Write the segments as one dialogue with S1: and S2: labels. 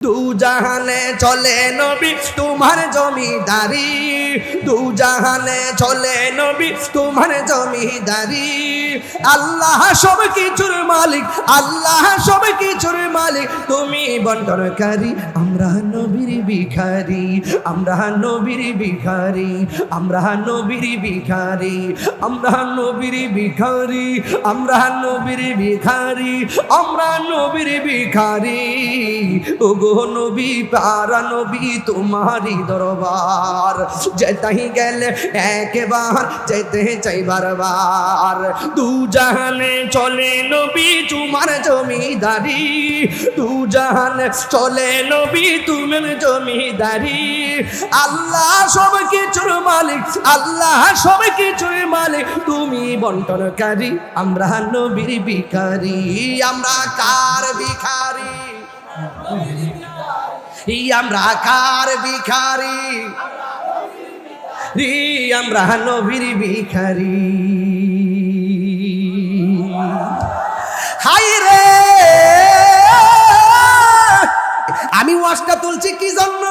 S1: দু জাহানে চলে নবী তোমার জমিদারি, দু জাহানে চলে নবী তোমার জমিদারি। আল্লাহ সব কিছুর মালিক, আল্লাহ সব কিছুর মালিক, তুমি বন্টনকারী। আমরা নবীর ভিখারি, আমরা নবীর ভিখারি, আমরা নবীর ভিখারি, আমরা নবীর ভিখারি, আমরা নবীর ভিখারি, আমরা নবীর ভিখারি। ওগো নবী প্যারা নবী তোমারি দরবার, যেতাই গেলে একবার যেতে চাই বারবার। দু জাহানে চলে নবী তোমার জমিদারি, দু জাহানে চলে নবী তোমার জমিদারি। আল্লাহ সব কিছুর মালিক, আল্লাহ সব কিছুর মালিক, তুমি বন্টনকারী। আমরা নবীর ভিখারি, আমরা কার ভিখারি? আমরা কার ভিখারি? আমরা নবীর ভিখারি। হাই রে আমি ওয়াজটা তুলছি কি জন্য?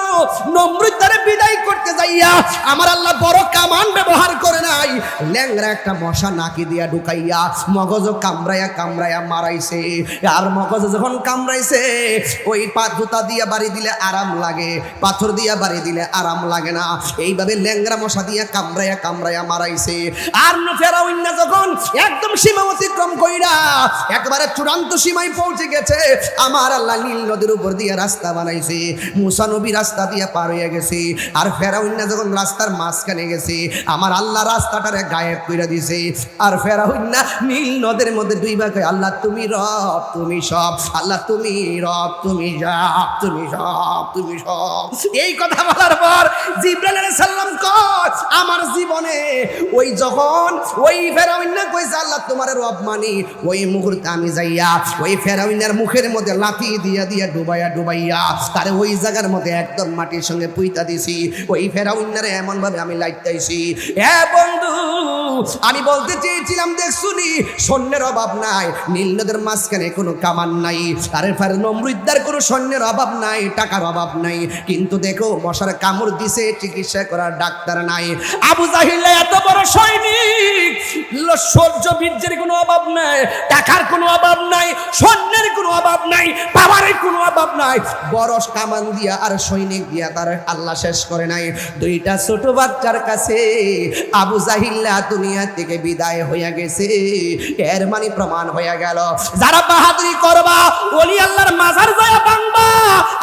S1: নমরুদ তারে বিদায় করতে যাইয়া আমার আল্লাহ বড় কামান ব্যবহার করে নাই। ল্যাংরা একটা মশা নাকি দিয়া ঢুকাইয়া মগজ কামড়াইয়া কামড়াইয়া মারাইছে। আর মগজ যখন কামড়াইছে ওই জুতা দিয়া বাড়ি দিলে আরাম লাগে, পাথর দিয়া বাড়ি দিলে আরাম লাগে না। এইভাবে ল্যাংরা মশা দিয়া কামড়াইয়া কামড়াইয়া মারাইছে। আর ফেরাউন যখন একদম সীমা অতিক্রম কইরা একবারে চূড়ান্ত সীমায় পৌঁছে গেছে, আমার আল্লাহ নীল নদীর উপর দিয়ে রাস্তা বানাইছে। মুসা নবী রাস্তা দিয়ে পার হয়ে গেছে। আর ফেরাউন যখন রাস্তার মাঝখানে গেছে, আমার আল্লাহ রাস্তাটারে গায়েব করে দিছে। আর ফেরাউন নীল নদের মধ্যে দুই ভাগে আল্লাহ তুমি রব তুমি সব, আল্লাহ তুমি রব তুমি সব, তুমি সব তুমি সব। এই কথা বলার পর জিবরাইল আলাইহিস সালাম কয় আমার জীবনে ওই যখন ওই ফেরাউন কইছে আল্লাহ তোমার রব মানি, ওই মুহূর্তে আমি যাইয়া ওই ফেরাউনের মুখের মধ্যে লাথি দিয়া দিয়া ডুবাইয়া ডুবাইয়া তারে ওই জায়গার মধ্যে একদম মাটির সঙ্গে পুইতা দিছি। ওই ফেরাউনারে এমন ভাবে আমি লাইতাইছি। এ বন্ধু আমি বলতে চেয়েছিলাম দেখ শুনি সৈন্যের অভাব নাই, নীল নদের মাঝখানে কোনো কামান নাই। আরে ফের নমরুদ্দার কোনো সৈন্যের অভাব নাই, টাকার অভাব নাই, কিন্তু দেখো মশার কামড় দিছে, চিকিৎসা করার ডাক্তার নাই। আবু জাহিল এত বড় সৈনিক, সৌর্য বীর্যের কোনো অভাব নাই, টাকার কোনো অভাব নাই, সৈন্যের কোনো অভাব নাই, পাওয়ারের কোনো অভাব নাই। বড় কামান দিয়া আর সৈনিক দিয়া তার আল্লাহ শেষ করে নাই। দুইটা ছোট বাচ্চার কাছে আবু জাহিল্লা দুনিয়া থেকে বিদায় হইয়া গেছে। এর মানে প্রমাণ হইয়া গেল যারা বাহাদুরি করবা ওলি আল্লাহর মাজার যায় ভাঙবা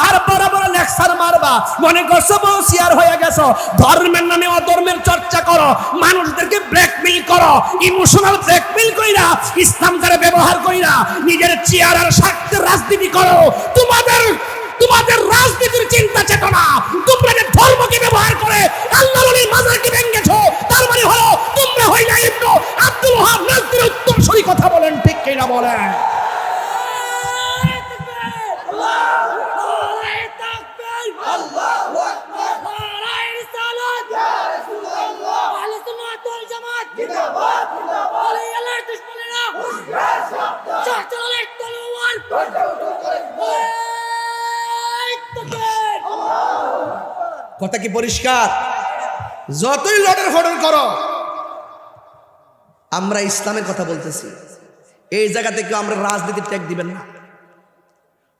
S1: আর বড় বড় লেকচার মারবা, মনে করছো বসিয়ার হয়ে গেছো, ধর্মের নামে অধর্মের চর্চা করো, মানুষদেরকে ব্ল্যাকমেইল করো, ইমোশনাল ব্ল্যাকমেইল কইরা ইসলাম দ্বারা ব্যবহার কইরা নিজের চেয়ার আর স্বার্থের রাজনীতি করো। তোমাদের রাজনীতির চিন্তা চেতনা, তোমরা যে ধর্মকে ব্যবহার করে আল্লাহর ওলির মাজারকে ভেঙেছো, তার মানে হলো তোমরা হইলা ইবনে আব্দুল ওয়াহাব নাজরীর উত্তরসূরি। কথা বলেন ঠিক কিনা বলেন? আল্লাহু আকবার, নারায়ে রিসালাত, ইয়া রাসূলুল্লাহ, আহলে সুন্নাত ওয়াল জামাত, জিন্দাবাদ জিন্দাবাদ, ওলি আল্লাহর দুশমনেরা হুঁশিয়ার শব্দ, চাচলের তলোয়ার কথা কি পরিষ্কার? যতই লড়ার ফডর করো, আমরা ইসলামের কথা বলতেছি। এই জায়গা থেকে আমরা রাজনীতির ট্যাগ দিবেন না।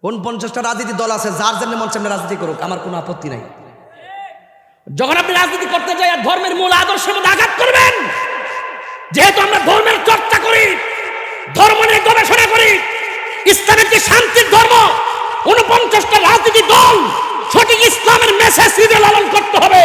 S1: 49টা রাজনীতি দল আছে, যার জন্য মন সামনে রাজনীতি করুক, আমার কোনো আপত্তি নাই। যখন আপনি রাজনীতি করতে যাই আর ধর্মের মূল আদর্শের মধ্যে আঘাত করবেন, যেহেতু আমরা ধর্মের চর্চা করি, ধর্ম নিয়ে গবেষণা করি, ইসলামের যে শান্তির ধর্ম, 49টা রাজনীতি দল সঠিক ইসলামের মেসেজ নিজে লালন করতে হবে।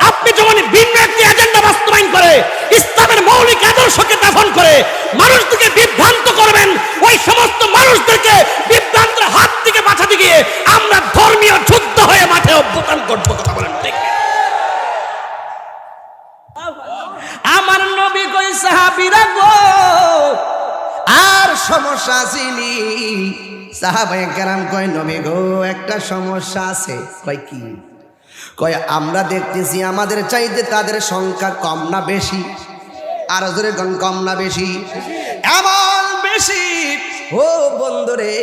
S1: আপনি যখন ভিন্ন একটি এজেন্ডা বাস্তবায়ন করে ইসলামের মৌলিক আদর্শকে দাফন করে মানুষদেরকে বিভ্রান্ত করবেন, ওই সমস্ত মানুষদেরকে বিভ্রান্তের হাত থেকে বাঁচাতে গিয়ে আমরা ধর্মীয় যুদ্ধ হয়ে মাঠে অভ্যুত্থান করবো। কথা বলেন ঠিক? আমার নবী কই সাহাবীরা গো আর সমস্যা ছিলি, সাহাবায়ে কেরাম কয় নবী গো একটা সমস্যা আছে। কয় কি? কয় আমরা দেখতেছি আমাদের চাইতে তাদের সংখ্যা কম না বেশি? আর জোরে কম না বেশি? এমন বেশি ও বন্ধুরে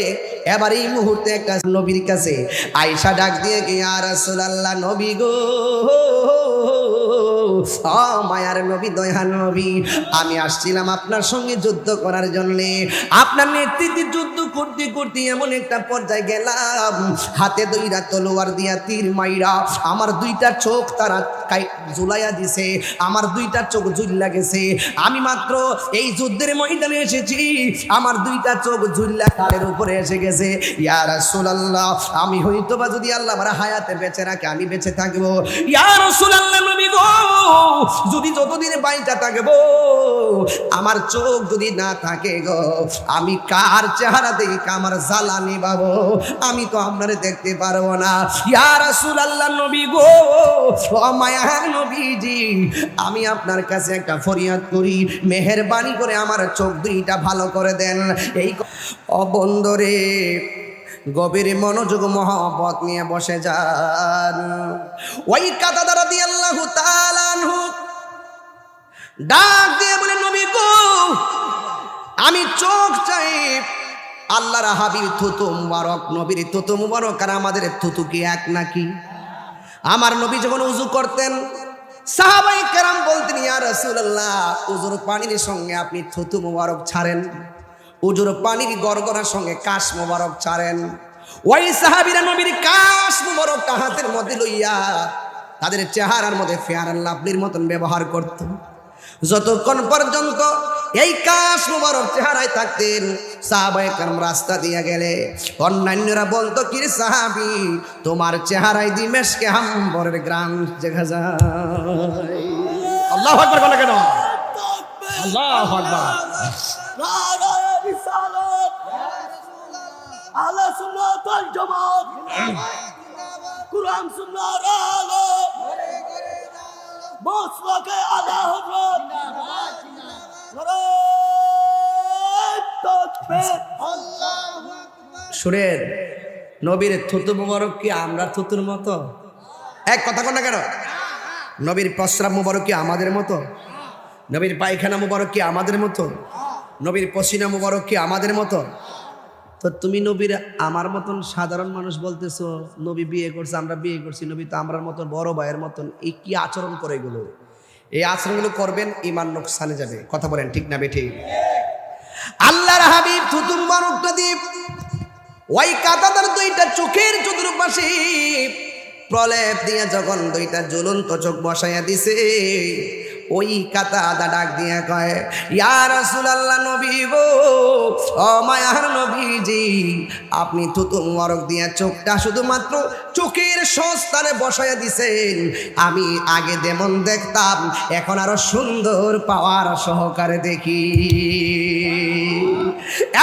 S1: এবার এই মুহূর্তে একটা নবীর কাছে আয়েশা ডাক দিয়ে কি ইয়া রাসূলুল্লাহ, নবী গো, ও মায়ার নবী, দয়ার নবী, আমি আসছিলাম আপনার সঙ্গে যুদ্ধ করার জন্য। আপনার নেতৃত্বে যুদ্ধ করতে করতে এমন একটা পর্যায়ে গেলাম, হাতে দুইটা তলোয়ার দিয়া তীর মাইরা আমার দুইটা চোখ তারা ঝুলাইয়া দিছে, আমার দুইটা চোখ ঝুল্লা গেছে। আমি মাত্র এই যুদ্ধের ময়দানে এসেছি, আমার দুইটা চোখ ঝুল্লা কালের উপরে এসে গেছে। ইয়া রাসূলুল্লাহ, আমি হয়তোবা যদি আল্লাহ আমার হায়াতে বেঁচে রাখে আমি বেঁচে থাকবো। ইয়া রাসূলুল্লাহ, নবী গো, যদি যতদিন বাইচা থাকবো আমার চোখ যদি না থাকে গো, আমি কার চেহারা দেখে আমার জ্বালানি পাবো? আমি তো আপনারে দেখতে পারবো না। ইয়া রাসূলুল্লাহ, নবী গো, ও মায়ার নবীজি, আমি আপনার কাছে একটা ফরিয়াদ করি, মেহেরবানি করে আমার চোখ দুইটা ভালো করে দেন। এই অবন্দরে গভীর মনোযোগ মহব্বত নিয়ে বসে যান। ওই কাতাদা রাদিয়াল্লাহু তাআলা আনহু ডাক দিয়ে বলে, নবী গো, আমি চোখ চাই আল্লাহর হাবিব থুতু মুবারক, নবীর থুতু মুবারক আর আমাদের থুতু কি এক নাকি? আমার নবী যখন উযু করতেন সাহাবায়ে কেরাম বলতেন, ইয়া রাসূলুল্লাহ, উযুর পানির সঙ্গে আপনি থুতু মুবারক ছাড়েন, উজুর পানির গড়গড়ার সঙ্গে কাশ মোবারক ছাড়েন। ওই সাহাবীরা নবীর কাশ মোবারকটা হাতের মধ্যে লইয়া তাদের চেহারার মধ্যে ফেয়ার লাভলির মতন ব্যবহার করত। যতক্ষণ পর্যন্ত এই কাশ মোবারক চেহারায় থাকতেন, সাহাবায়ে কেরাম রাস্তা দিয়ে গেলে অন্যান্যরা বলতো, কি রে সাহাবী, তোমার চেহারায় দি মেশকে হাম্বরের গ্রাম দেখা যায়। আল্লাহু আকবার বলে কেন? আল্লাহু আকবার।
S2: আহলে সুন্নাত ওয়াল জামাত, কুরআন সুন্নাহর আলো, মাসলাকে আলা হযরত, আল্লাহু আকবার।
S1: শুনেন, নবীর থুতু মুবারক কি আমরা থুতুর মতো? এক কথা কোন না কেন? নবীর প্রস্রাব মুবারক কি আমাদের মতো? নবীর পায়খানা মুবারক কি আমাদের মতো? নবীর পসিনা মুবারক কি আমাদের মতো? তো তুমি নবীর আমার মতন সাধারণ মানুষ বলতেছো, নবী বিয়ে করছে, আমরা বিয়ে করছি, নবী তো আমরার মতন বড় ভাইয়ের মতন, এই কি আচরণ করে এগুলো? এই আচরণগুলো করবেন ঈমান নোকসানে যাবে। কথা বলেন ঠিক না বেঠিক? আল্লাহর হাবিব থুতু মুবারকটা দ্বীপ ওই কাতাদার দুইটা চোখের চতুর্পাশে প্রলেপ দিয়ে যখন দুইটা জ্বলন্ত চোখ বসাইয়া দিছে, ওই কাতাদা ডাক দিয়ে কয়, ইয়া রাসূলুল্লাহ, নবী গো, ও মায়ার নবীজি, আপনি থুতু মুবারক দিয়ে চোখটা শুধুমাত্র চোখের সস্তানে বসাইয়া দিছেন। আমি আগে যেমন দেখতাম এখন আরো সুন্দর পাওয়ার সহকারে দেখি।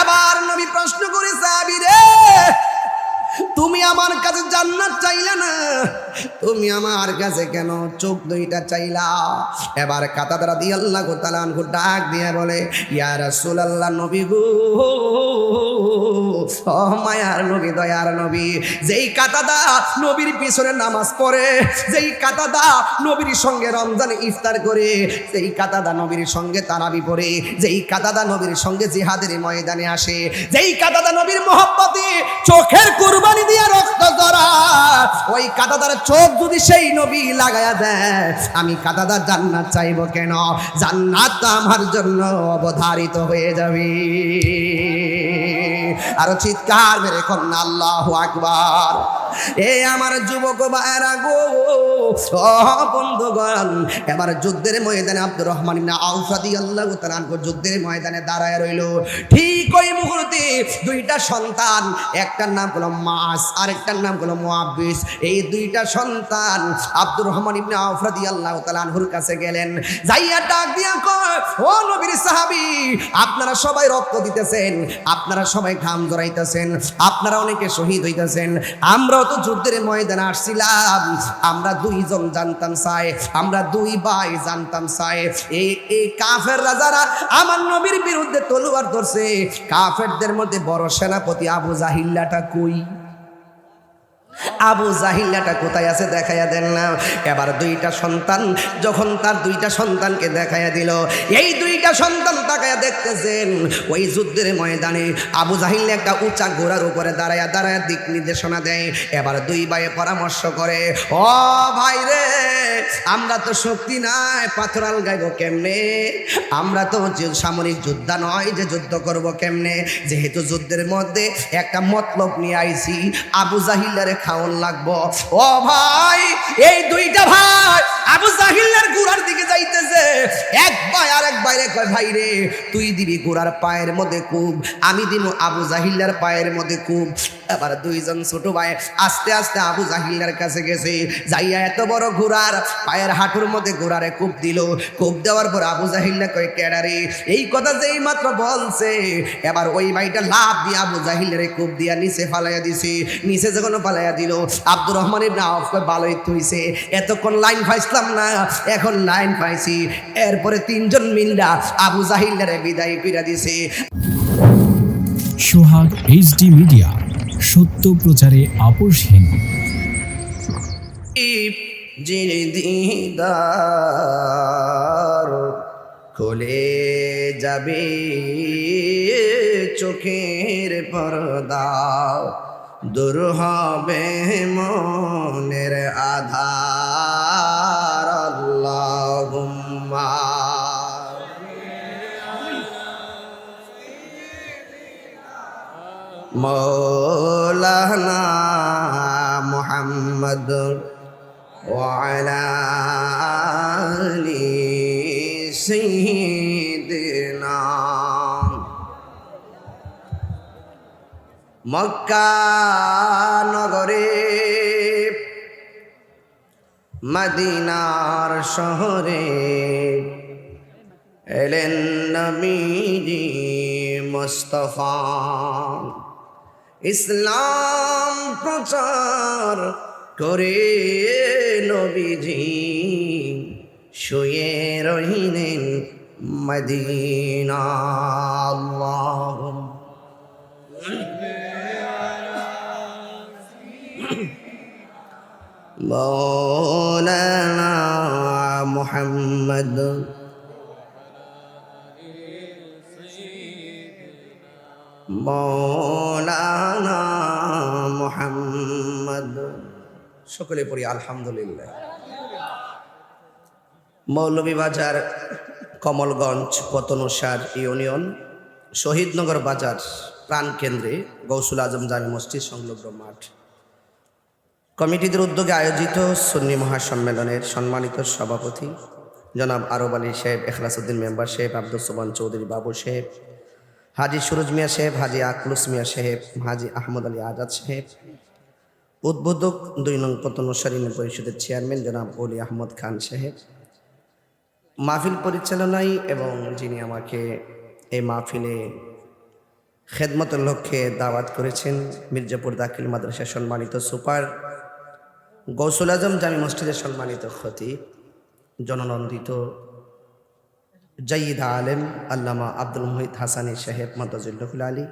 S1: এবার নবী প্রশ্ন করে, সাহাবী রে, তুমি আমার কাছে জান্নাত চাইলা না, তুমি আমার কাছে কেন চোখ দুইটা চাইলা? এবার কাতাদা রাদিয়াল্লাহু তাআলা আনহু ডাক দিয়ে বলে, ইয়া রাসূলুল্লাহ, নবী গো, ও মায়ার নবী, দয়ার নবী, যেই কাতাদা নবীর পিছনে নামাজ পড়ে, যেই কাতাদা নবীর সঙ্গে রমজানে ইফতার করে, যেই কাতাদা নবীর সঙ্গে তারাবি পড়ে, যেই কাতাদা নবীর সঙ্গে জিহাদের ময়দানে আসে, যেই কাতাদা নবীর মহব্বতে চোখের কুরবানি দিয়ে রক্ত জরা, ওই কাতাদার চোখ যদি সেই নবী লাগায়া দেয়, আমি কাতাদা জান্নাত চাইবো কেন? জান্নাত আমার জন্য অবধারিত হয়ে যাবে। আরো চিৎকার মেরে কন্যা আল্লাহু আকবার। এ আমার যুবক ভাইরা গো, ও বন্ধুগণ, এবার যুদ্ধের ময়দানে আব্দুর রহমান ইবনে আউফ রাদিয়াল্লাহু তাআলা আনহু যুদ্ধের ময়দানে দাঁড়ায় রইল। ঠিক ওই মুহূর্তে দুইটা সন্তান, একটার নাম হলো মাস, আরেকটার নাম হলো মুআব্বিস, এই দুইটা সন্তান আব্দুর রহমান ইবনে আউফ রাদিয়াল্লাহু তাআলা আনহুর কাছে গেলেন। যাইয়া ডাক দিয়া কয়, ও নবীর সাহাবী, আপনারা সবাই রক্ত দিতেছেন, আপনারা সবাই ঘাম জড়াইতেছেন, আপনারা অনেকে শহীদ হইতেছেন, আমরা তো যুদ্ধের ময়দানে আসছিলাম, আমরা দুইজন জানতাম চাই, আমরা দুই ভাই জানতাম চাই, এই কাফের রাজারা আমার নবীর বিরুদ্ধে তলোয়ার ধরছে, কাফেরদের মধ্যে বড় সেনাপতি আবু জাহিল্লাটা কই? আবু জাহিলাটা কোথায় আছে দেখাইয়া দেন না। এবার দুইটা সন্তান যখন তার দুইটা সন্তানকে দেখাইয়া দিল, এই দুইটা সন্তান তাকাইয়া দেখতেছেন ওই যুদ্ধের ময়দানে আবু জাহিল একটা উঁচা ঘোড়ার উপরে দাঁড়ায়া দাঁড়ায়া দিক নির্দেশনা দেয়। এবার দুই ভাইয়ে পরামর্শ করে, ও ভাই রে, আমরা তো শক্তি নাই, পাথর আলগাইব কেমনে? আমরা তো সামরিক যোদ্ধা নয় যে যুদ্ধ করব কেমনে? যেহেতু যুদ্ধের মধ্যে একটা মতলব নিয়ে আইছি, আবু জাহিলারে খাওয়ান লাগবো। ও ভাই, এই দুইটা ভাই আবু জাহিলার ঘোড়ার দিকে যাইতেছে। এক ভাই আর এক ভাইরে কয়, ভাই রে, তুই দিবি ঘোড়ার পায়ের মধ্যে কুব, আমি দিব আবু জাহিলার পায়ের মধ্যে কুব। এবার দুইজন ছোট ভাই আস্তে আস্তে আবু জাহিলার কাছে গেছে, যাইয়া এত বড় ঘোড়ার পায়ের হাঁটুর মধ্যে ঘোড়ারে কুব দিল। কুব দেওয়ার পর আবু জাহিলা কয়, কেডারে? এই কথা যেই মাত্র বলছে, এবার ওই ভাইটা লাভ দিয়ে আবু জাহিলারে কুব দিয়া নিচে ফালাইয়া দিছে। নিচে যখন ফালাইয়া দিল, আব্দুর রহমান ইবনে আওফ কয়, ভালোই হইছে, এতক্ষণ লাইন পাইছিলাম না, এখন লাইন পাইছি। এরপরে তিনজন মিল্লা আবু জাহিলারে বিদায় কইরা দিছে।
S3: সোহাগ এইচডি মিডিয়া, সত্য প্রচারে আপোষহীন।
S1: যিনি দিদার খুলে যাবে চোখের পর্দা, দূর হবে মনের আধার। আল্লাহুম্মা মৌলানা মুহাম্মদ ওয়া আলা আলি সাইয়্যিদিনা। মক্কা নগরে মদিনার শহরে এলেন নবীজি মুস্তাফা। ইসলাম প্রচার করে নবীজি শুয়ে রহিলেন মদিনা। আল্লাহুম্মা মৌলানা মুহাম্মদ মৌলানা মুহাম্মদ। সকলে পড়ি আলহামদুলিল্লাহ। মৌলভীবাজার, কমলগঞ্জ, পতনসার ইউনিয়ন, শহীদনগর বাজার প্রাণকেন্দ্রে গৌসুল আজম জামে মসজিদ সংলগ্ন মাঠ কমিটিদের উদ্যোগে আয়োজিত সুন্নি মহাসম্মেলনের সম্মানিত সভাপতি জনাব আরব আলী সাহেব, এখলাসউদ্দিন মেম্বার সাহেব, আব্দুল সোবান চৌধুরী বাবু সাহেব, হাজি সুরজ মিয়া সাহেব, হাজি আকলুস মিয়া সাহেব, হাজি আহমদ আলী আজাদ সাহেব, উদ্বোধক ২ নং পতনসার ইউনিয়ন পরিষদের চেয়ারম্যান জনাব অলি আহমদ খান সাহেব, মাহফিল পরিচালনায় এবং যিনি আমাকে এই মাহফিলে খেদমতের লক্ষ্যে দাওয়াত করেছেন, মির্জাপুর দাখিল মাদ্রাসার সম্মানিত সুপার, গৌসুল আজম জামি মসজিদের সম্মানিত খতিব, জননন্দিত জাইদ আলেম আল্লামা আব্দুল মুহিত হাসানী সাহেব মাদাজুল্লাহুল আলী,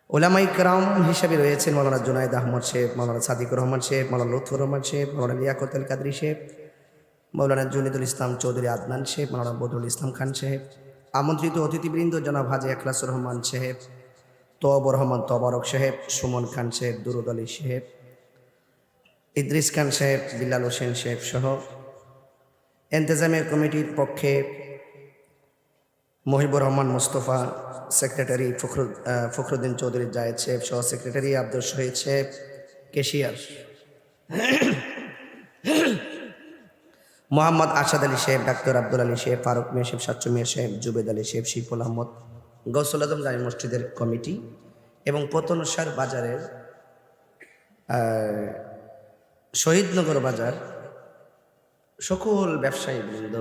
S1: ওলামাই কেরাম হিসেবে রয়েছেন মৌলানা জুনাইদ আহমদ সাহেব, মৌলানা সাদিকুর রহমান সাহেব, মৌলানা লুৎফুর রহমান সাহেব, মৌলানা লিয়াকত আল কাদরি সাহেব, মৌলানা জুনিদুল ইসলাম চৌধুরী আদনান সাহেব, মৌলানা বদরুল ইসলাম খান সাহেব, আমন্ত্রিত অতিথিবৃন্দ জনাব হাজি এখলাসুর রহমান সাহেব, তোয়াবুর রহমান তবারক সাহেব, সুমন খান সাহেব, দুরুদ আলী সাহেব, ইদ্রিস খান সাহেব, বিল্লাল হোসেন সাহেব সহ ইন্তেজামিয়া কমিটির পক্ষে মহিবুর রহমান মুস্তফা, সেক্রেটারি ফখরুদ্দিন চৌধুরী জায়েদ সাহেব, সহ সেক্রেটারি আব্দুল শহীদ সাহেব, কেশিয়ার মোহাম্মদ আসাদ আলী সাহেব, ডাক্তার আব্দুল আলী সাহেব, ফারুক মিয়া সাহেব, সাচ্চু মিয়া সাহেব, জুবেদ আলী সাহেব, শিফুল আহমদ, গৌসুল আজম জামি মসজিদের কমিটি এবং পতনসার বাজারের শহীদনগর বাজার সকল ব্যবসায়ী বৃন্দ,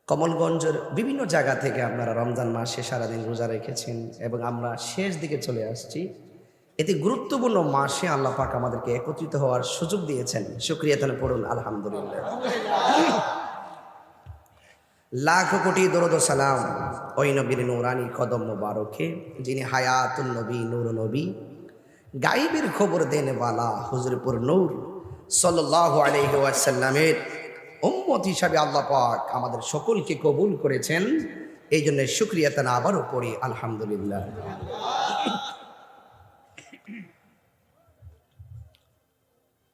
S1: কমলগঞ্জের বিভিন্ন জায়গা থেকে আপনারা রমজান মাসে সারাদিন রোজা রেখেছেন এবং আমরা শেষ দিকে চলে আসছি। এতে গুরুত্বপূর্ণ মাসে আল্লাহ পাক আমাদেরকে একত্রিত হওয়ার সুযোগ দিয়েছেন। শুকরিয়া তাহলে পড়ুন আলহামদুলিল্লাহ। লাখ কোটি দরুদ ও সালাম ওই নবীর নূরানি কদম মোবারকে, যিনি হায়াতুল নবী, নূর নবী, গাইবের খবর দেন বালা হুজুরপুর নূর সাল্লাল্লাহু আলাইহি ওয়াসাল্লামের উম্মত হিসাবে আল্লাহ পাক আমাদের সকলকে কবুল করেছেন। এই জন্য শুকরিয়া তানা আবারও পড়ি আলহামদুলিল্লাহ।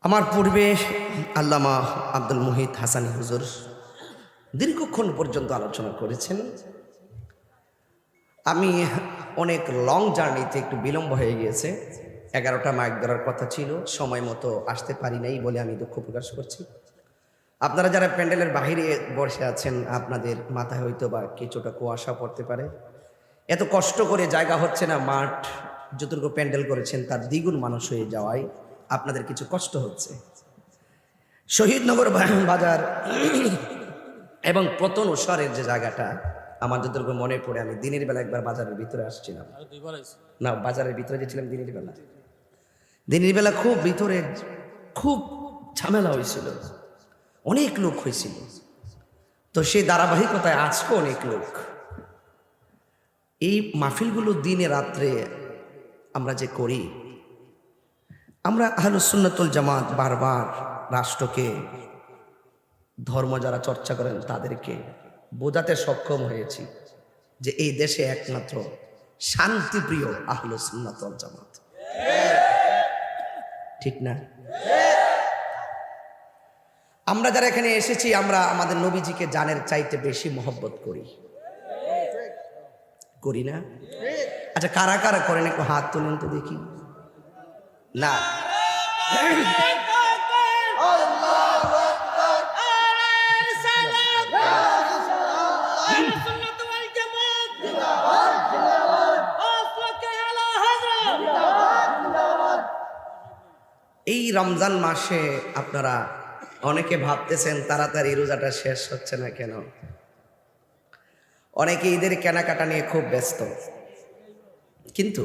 S1: আমার পূর্বে আল্লামা আব্দুল মুহিত হাসানী হুজুর দীর্ঘক্ষণ পর্যন্ত আলোচনা করেছেন। আমি অনেক লং জার্নিতে একটু বিলম্ব হয়ে গিয়েছে। 11টা মাইক ধরার কথা ছিল, সময় মতো আসতে পারি নাই বলে আমি দুঃখ প্রকাশ করছি। আপনারা যারা প্যান্ডেলের বাহিরে বসে আছেন, আপনাদের মাথায় হয়তো বা কিছুটা কুয়াশা পড়তে পারে। এত কষ্ট করে জায়গা হচ্ছে না, মাঠ যতটুকু প্যান্ডেল করেছেন তার দ্বিগুণ মানুষ হয়ে যাওয়ায় আপনাদের কিছু কষ্ট হচ্ছে। শহীদনগর বাজার এবং পতন ওসরের যে জায়গাটা আমার যতটুকু মনে পড়ে, আমি দিনের বেলা একবার বাজারের ভিতরে আসছিলাম, না বাজারের ভিতরে গেছিলাম দিনের বেলা খুব ভিতরে খুব ঝামেলা হয়েছিল, অনেক লোক হয়েছিল। তো সেই ধারাবাহিকতায় আজকে অনেক লোক। এই মাহফিলগুলো দিনে রাত্রে আমরা যে করি, আমরা আহলুস সুন্নাতুল জামাত বারবার রাষ্ট্রকে, ধর্ম যারা চর্চা করেন তাদেরকে বোঝাতে সক্ষম হয়েছি যে এই দেশে একমাত্র শান্তিপ্রিয় আহলুস সুন্নাতুল জামাত, ঠিক না? আমরা যারা এখানে এসেছি, আমরা আমাদের নবীজিকে জানের চাইতে বেশি মহব্বত করি না? আচ্ছা, কারা কারা করেন একটু হাত তুলেন তো দেখি। না, এই রমজান মাসে আপনারা অনেকে ভাবতেছেন তাড়াতাড়ি রোজাটা শেষ হচ্ছে না কেন। অনেকে ঈদের কেনাকাটা নিয়ে খুব ব্যস্ত, কিন্তু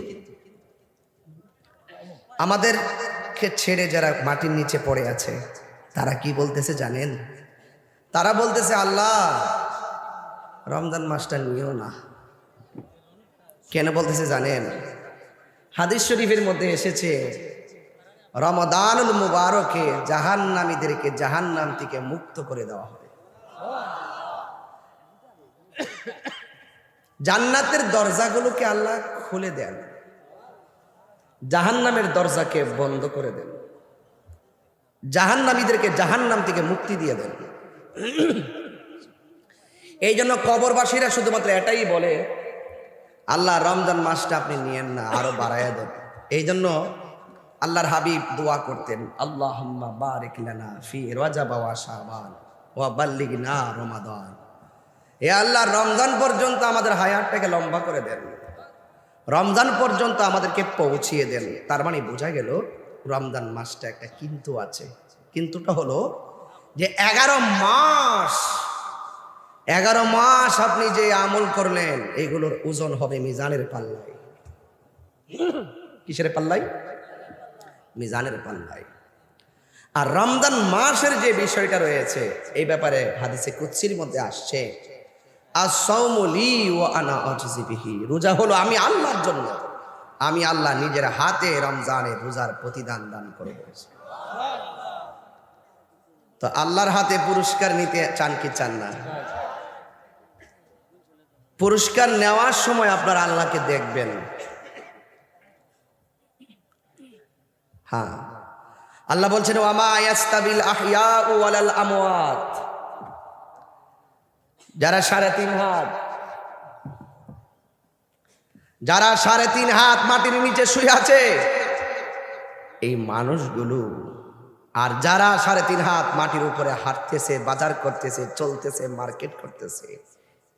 S1: আমাদেরকে ছেড়ে যারা মাটির নিচে পড়ে আছে তারা কি বলতেছে জানেন? তারা বলতেছে, আল্লাহ রমজান মাসটা নিও না। কেন বলতেছে জানেন? হাদিস শরীফের মধ্যে এসেছে, রমাদানুল মুবারকে জাহান্নামীদেরকে জাহান্নাম থেকে মুক্ত করে দেওয়া হবে, জান্নাতের দরজাগুলোকে আল্লাহ খুলে দেন, জাহান্নামের দরজাকে বন্ধ করে দেন, জাহান্নামীদেরকে জাহান্নাম থেকে মুক্তি দিয়ে দেন। এই জন্য কবরবাসীরা শুধুমাত্র এটাই বলে, আল্লাহ রমজান মাসটা আপনি নিয়েন না, আরো বাড়াইয়া দেন। এই জন্য আল্লাহর হাবিব দোয়া করতেন, আল্লাহুম্মা বারিক লানা ফি রজব ওয়া শাবান ওয়া বাল্লিগনা রমাদান। হে আল্লাহ, রমজান পর্যন্ত আমাদের হায়াতটাকে লম্বা করে দেন, রমজান পর্যন্ত আমাদেরকে পৌঁছিয়ে দেন। তার মানে বোঝা গেল রমজান মাসটা একটা কিন্তু আছে। কিন্তুটা হলো যে 11 মাস আপনি যে আমল করলেন এগুলোর ওজন হবে মিজানের পাল্লায়। কিসের পাল্লায়? মিজানের পাল্লায়। আর রমজান মাসের যে বিষয়টা রয়েছে এই ব্যাপারে হাদিসে কুদসির মধ্যে আসছে, আস-সাওমু লি ওয়া আনা আজজি বিহি। রোজা হলো আমি আল্লাহর জন্য, আমি আল্লাহ নিজের হাতে রমজানের রোজার প্রতিদান দান করে বলেছি। তো আল্লাহর হাতে পুরস্কার নিতে চান কি চান না? পুরস্কার নেওয়ার সময় আপনার আল্লাহকে দেখবেন। হ্যাঁ, আল্লাহ বলছেন, ওয়ামা ইয়াস্তাবিল আহইয়াউ ওয়ালাল আমওয়াত। যারা 3.5 হাত, যারা 3.5 হাত মাটির নিচে শুয়ে আছে এই মানুষগুলো, আর যারা 3.5 হাত মাটির উপরে হাঁটতেছে, বাজার করতেছে, চলতেছে, মার্কেট করতেছে,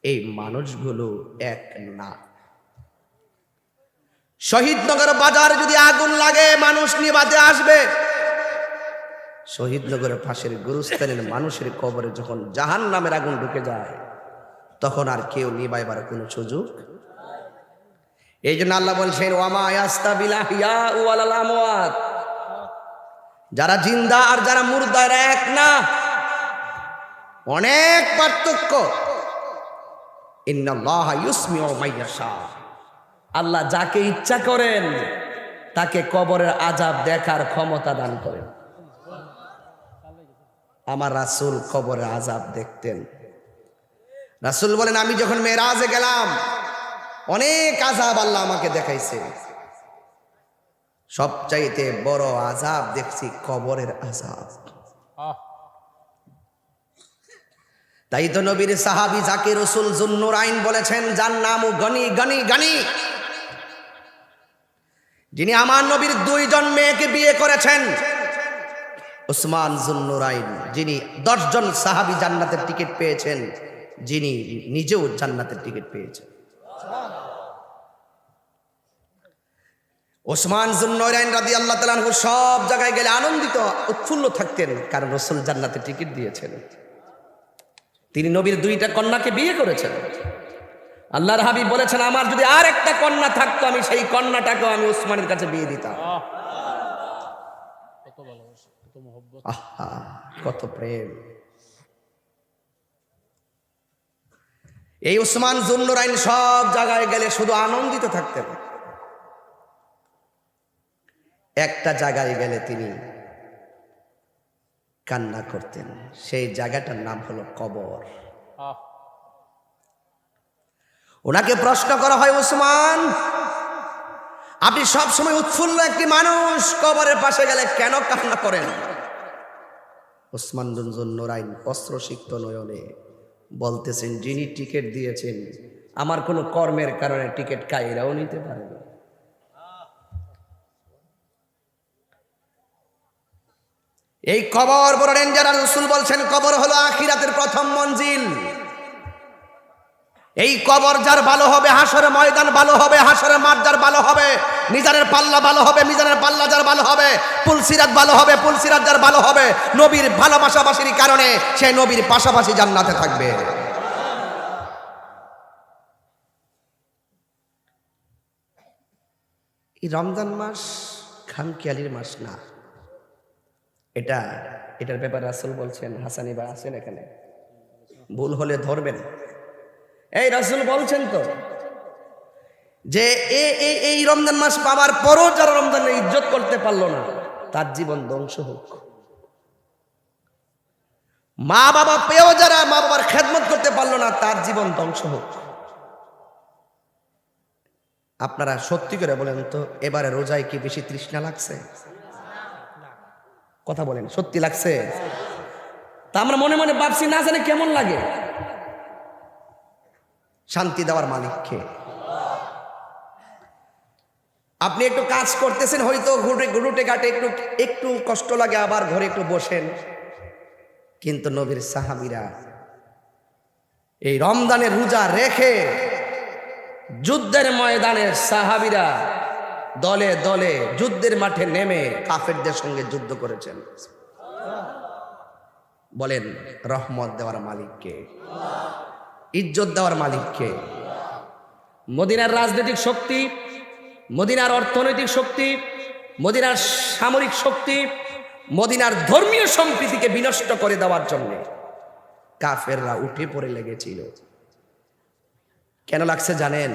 S1: এই মানুষগুলো এক না। শহীদনগর বাজার যদি আগুন লাগে মানুষ নিভাতে আসবে। শহীদনগরের পাশের গুরুস্থানের মানুষের কবরে যখন জাহান্নামের আগুন ঢুকে যায় তখন আর কেউ নিভাইবার কোনো সুযোগ। এই জন্য আল্লাহ বলছেন, ওয়ামা ইয়াস্তাবিল আহইয়াউ ওয়ালাল আমওয়াত। যারা জিন্দা আর যারা মুর্দা এরা এক না, অনেক পার্থক্য। ইন্নাল্লাহা ইউসমিউ মাইয়াশা। আল্লাহ যাকে ইচ্ছা করেন তাকে কবরের আযাব দেখার ক্ষমতা দান করেন। আমার রাসূল কবরের আযাব দেখতেন। রাসূল বলেন, আমি যখন মেরাজে গেলাম অনেক আযাব আল্লাহ আমাকে দেখাইছে, সবচাইতে বড় আযাব দেখছি কবরের আযাব। তাই তো নবীর সাহাবী যাকে রাসূল যুন্নুরাইন বলেছেন, যার নাম গনি গনি গনি, যিনি আমার নবীর 2 জন মেয়েকে বিয়ে করেছেন, উসমান যুন্নুরাইন, যিনি 10 জন সাহাবী জান্নাতের টিকিট পেয়েছেন, যিনি নিজেও জান্নাতের টিকিট পেয়েছেন। ওসমান যুন্নুরাইন রাদিয়াল্লাহু তাআলা আনহু সব জায়গায় গেলে আনন্দিত উৎফুল্ল থাকতেন, কারণ রাসূল জান্নাতের টিকিট দিয়েছেন। তিনি নবীর 2টা কন্যাকে বিয়ে করেছেন। আল্লাহর হাবিব বলেছেন, আমার যদি আর একটা কন্যা থাকতো আমি সেই কন্যাটাকেও আমি ওসমানের কাছে বিয়ে দিতাম। আহা, কত প্রেম! এই ওসমান যুন্নুরাইন সব জায়গায় গেলে শুধু আনন্দিত থাকতেন। একটা জায়গায় গেলে তিনি কান্না করতেন, সেই জায়গাটার নাম হলো কবর। ওনাকে প্রশ্ন করা হয়, ওসমান, আপনি সব সময় উৎফুল্ল একটি মানুষ, কবরের পাশে গেলে কেন কান্না করেন? ওসমান যুন্নুরাইন অস্ত্রসিক্ত নয়নে বলতেছেন, যিনি টিকিট দিয়েছেন আমার কোনো কর্মের কারণে টিকিট কাইরাও নিতে পারে না। এই কবর বড় ডেঞ্জার। রাসূল বলছেন, কবর হলো আখিরাতের প্রথম মঞ্জিল। এই কবর যার ভালো হবে, হাসরের ময়দান ভালো হবে, হাসরের মাঠ যার ভালো হবে, মিজানের পাল্লা ভালো হবে, মিজানের পাল্লা যার ভালো হবে, পুলসিরাত ভালো হবে, পুলসিরাত যার ভালো হবে, নবীর ভালোবাসাবাসির কারণে সে নবীর পাশাপাশি জান্নাতে থাকবে। এই রমজান মাস খামখেয়ালির মাস না, এটার ব্যাপারে রাসূল বলছেন, হাসানি বা আছেন এখানে, ভুল হলে ধরবেন। এই রাসূল বলছেন তো যে এই রমজান মাস পাওয়ার পরও যারা রমজানের ইজ্জত করতে পারলো না তার জীবন ধ্বংস হোক। মা বাবা পেয়েও যারা মা বাবার খেদমত করতে পারলো না তার জীবন ধ্বংস হোক। আপনারা সত্যি করে বলেন তো, এবারে রোজায় কি বেশি তৃষ্ণা লাগছে? কথা বলেন, সত্যি লাগছে? তা আমরা মনে মনে ভাবছি, না জানে কেমন লাগে। শান্তি দেওয়ার মালিককে। আপনি একটু কাজ করতেছেন, হয়তো ঘুরুটে ঘাটে একটু কষ্ট লাগে, আবার ঘরে একটু বসেন, কিন্তু নবীর সাহাবীরা এই রমজানের রোজা রেখে যুদ্ধের ময়দানে সাহাবীরা দলে দলে যুদ্ধের মাঠে নেমে কাফেরদের সঙ্গে যুদ্ধ করেছেন। বলেন, রহমত দেওয়ার মালিককে, ইজ্জত দেওয়ার মালিককে। মদিনার রাজনৈতিক শক্তি, মদিনার অর্থনৈতিক শক্তি, মদিনার সামরিক শক্তি, মদিনার ধর্মীয় সম্প্রীতিকে বিনষ্ট করে দেওয়ার জন্য কাফেররা উঠে পড়ে লেগেছিল। কেন লাগছে জানেন?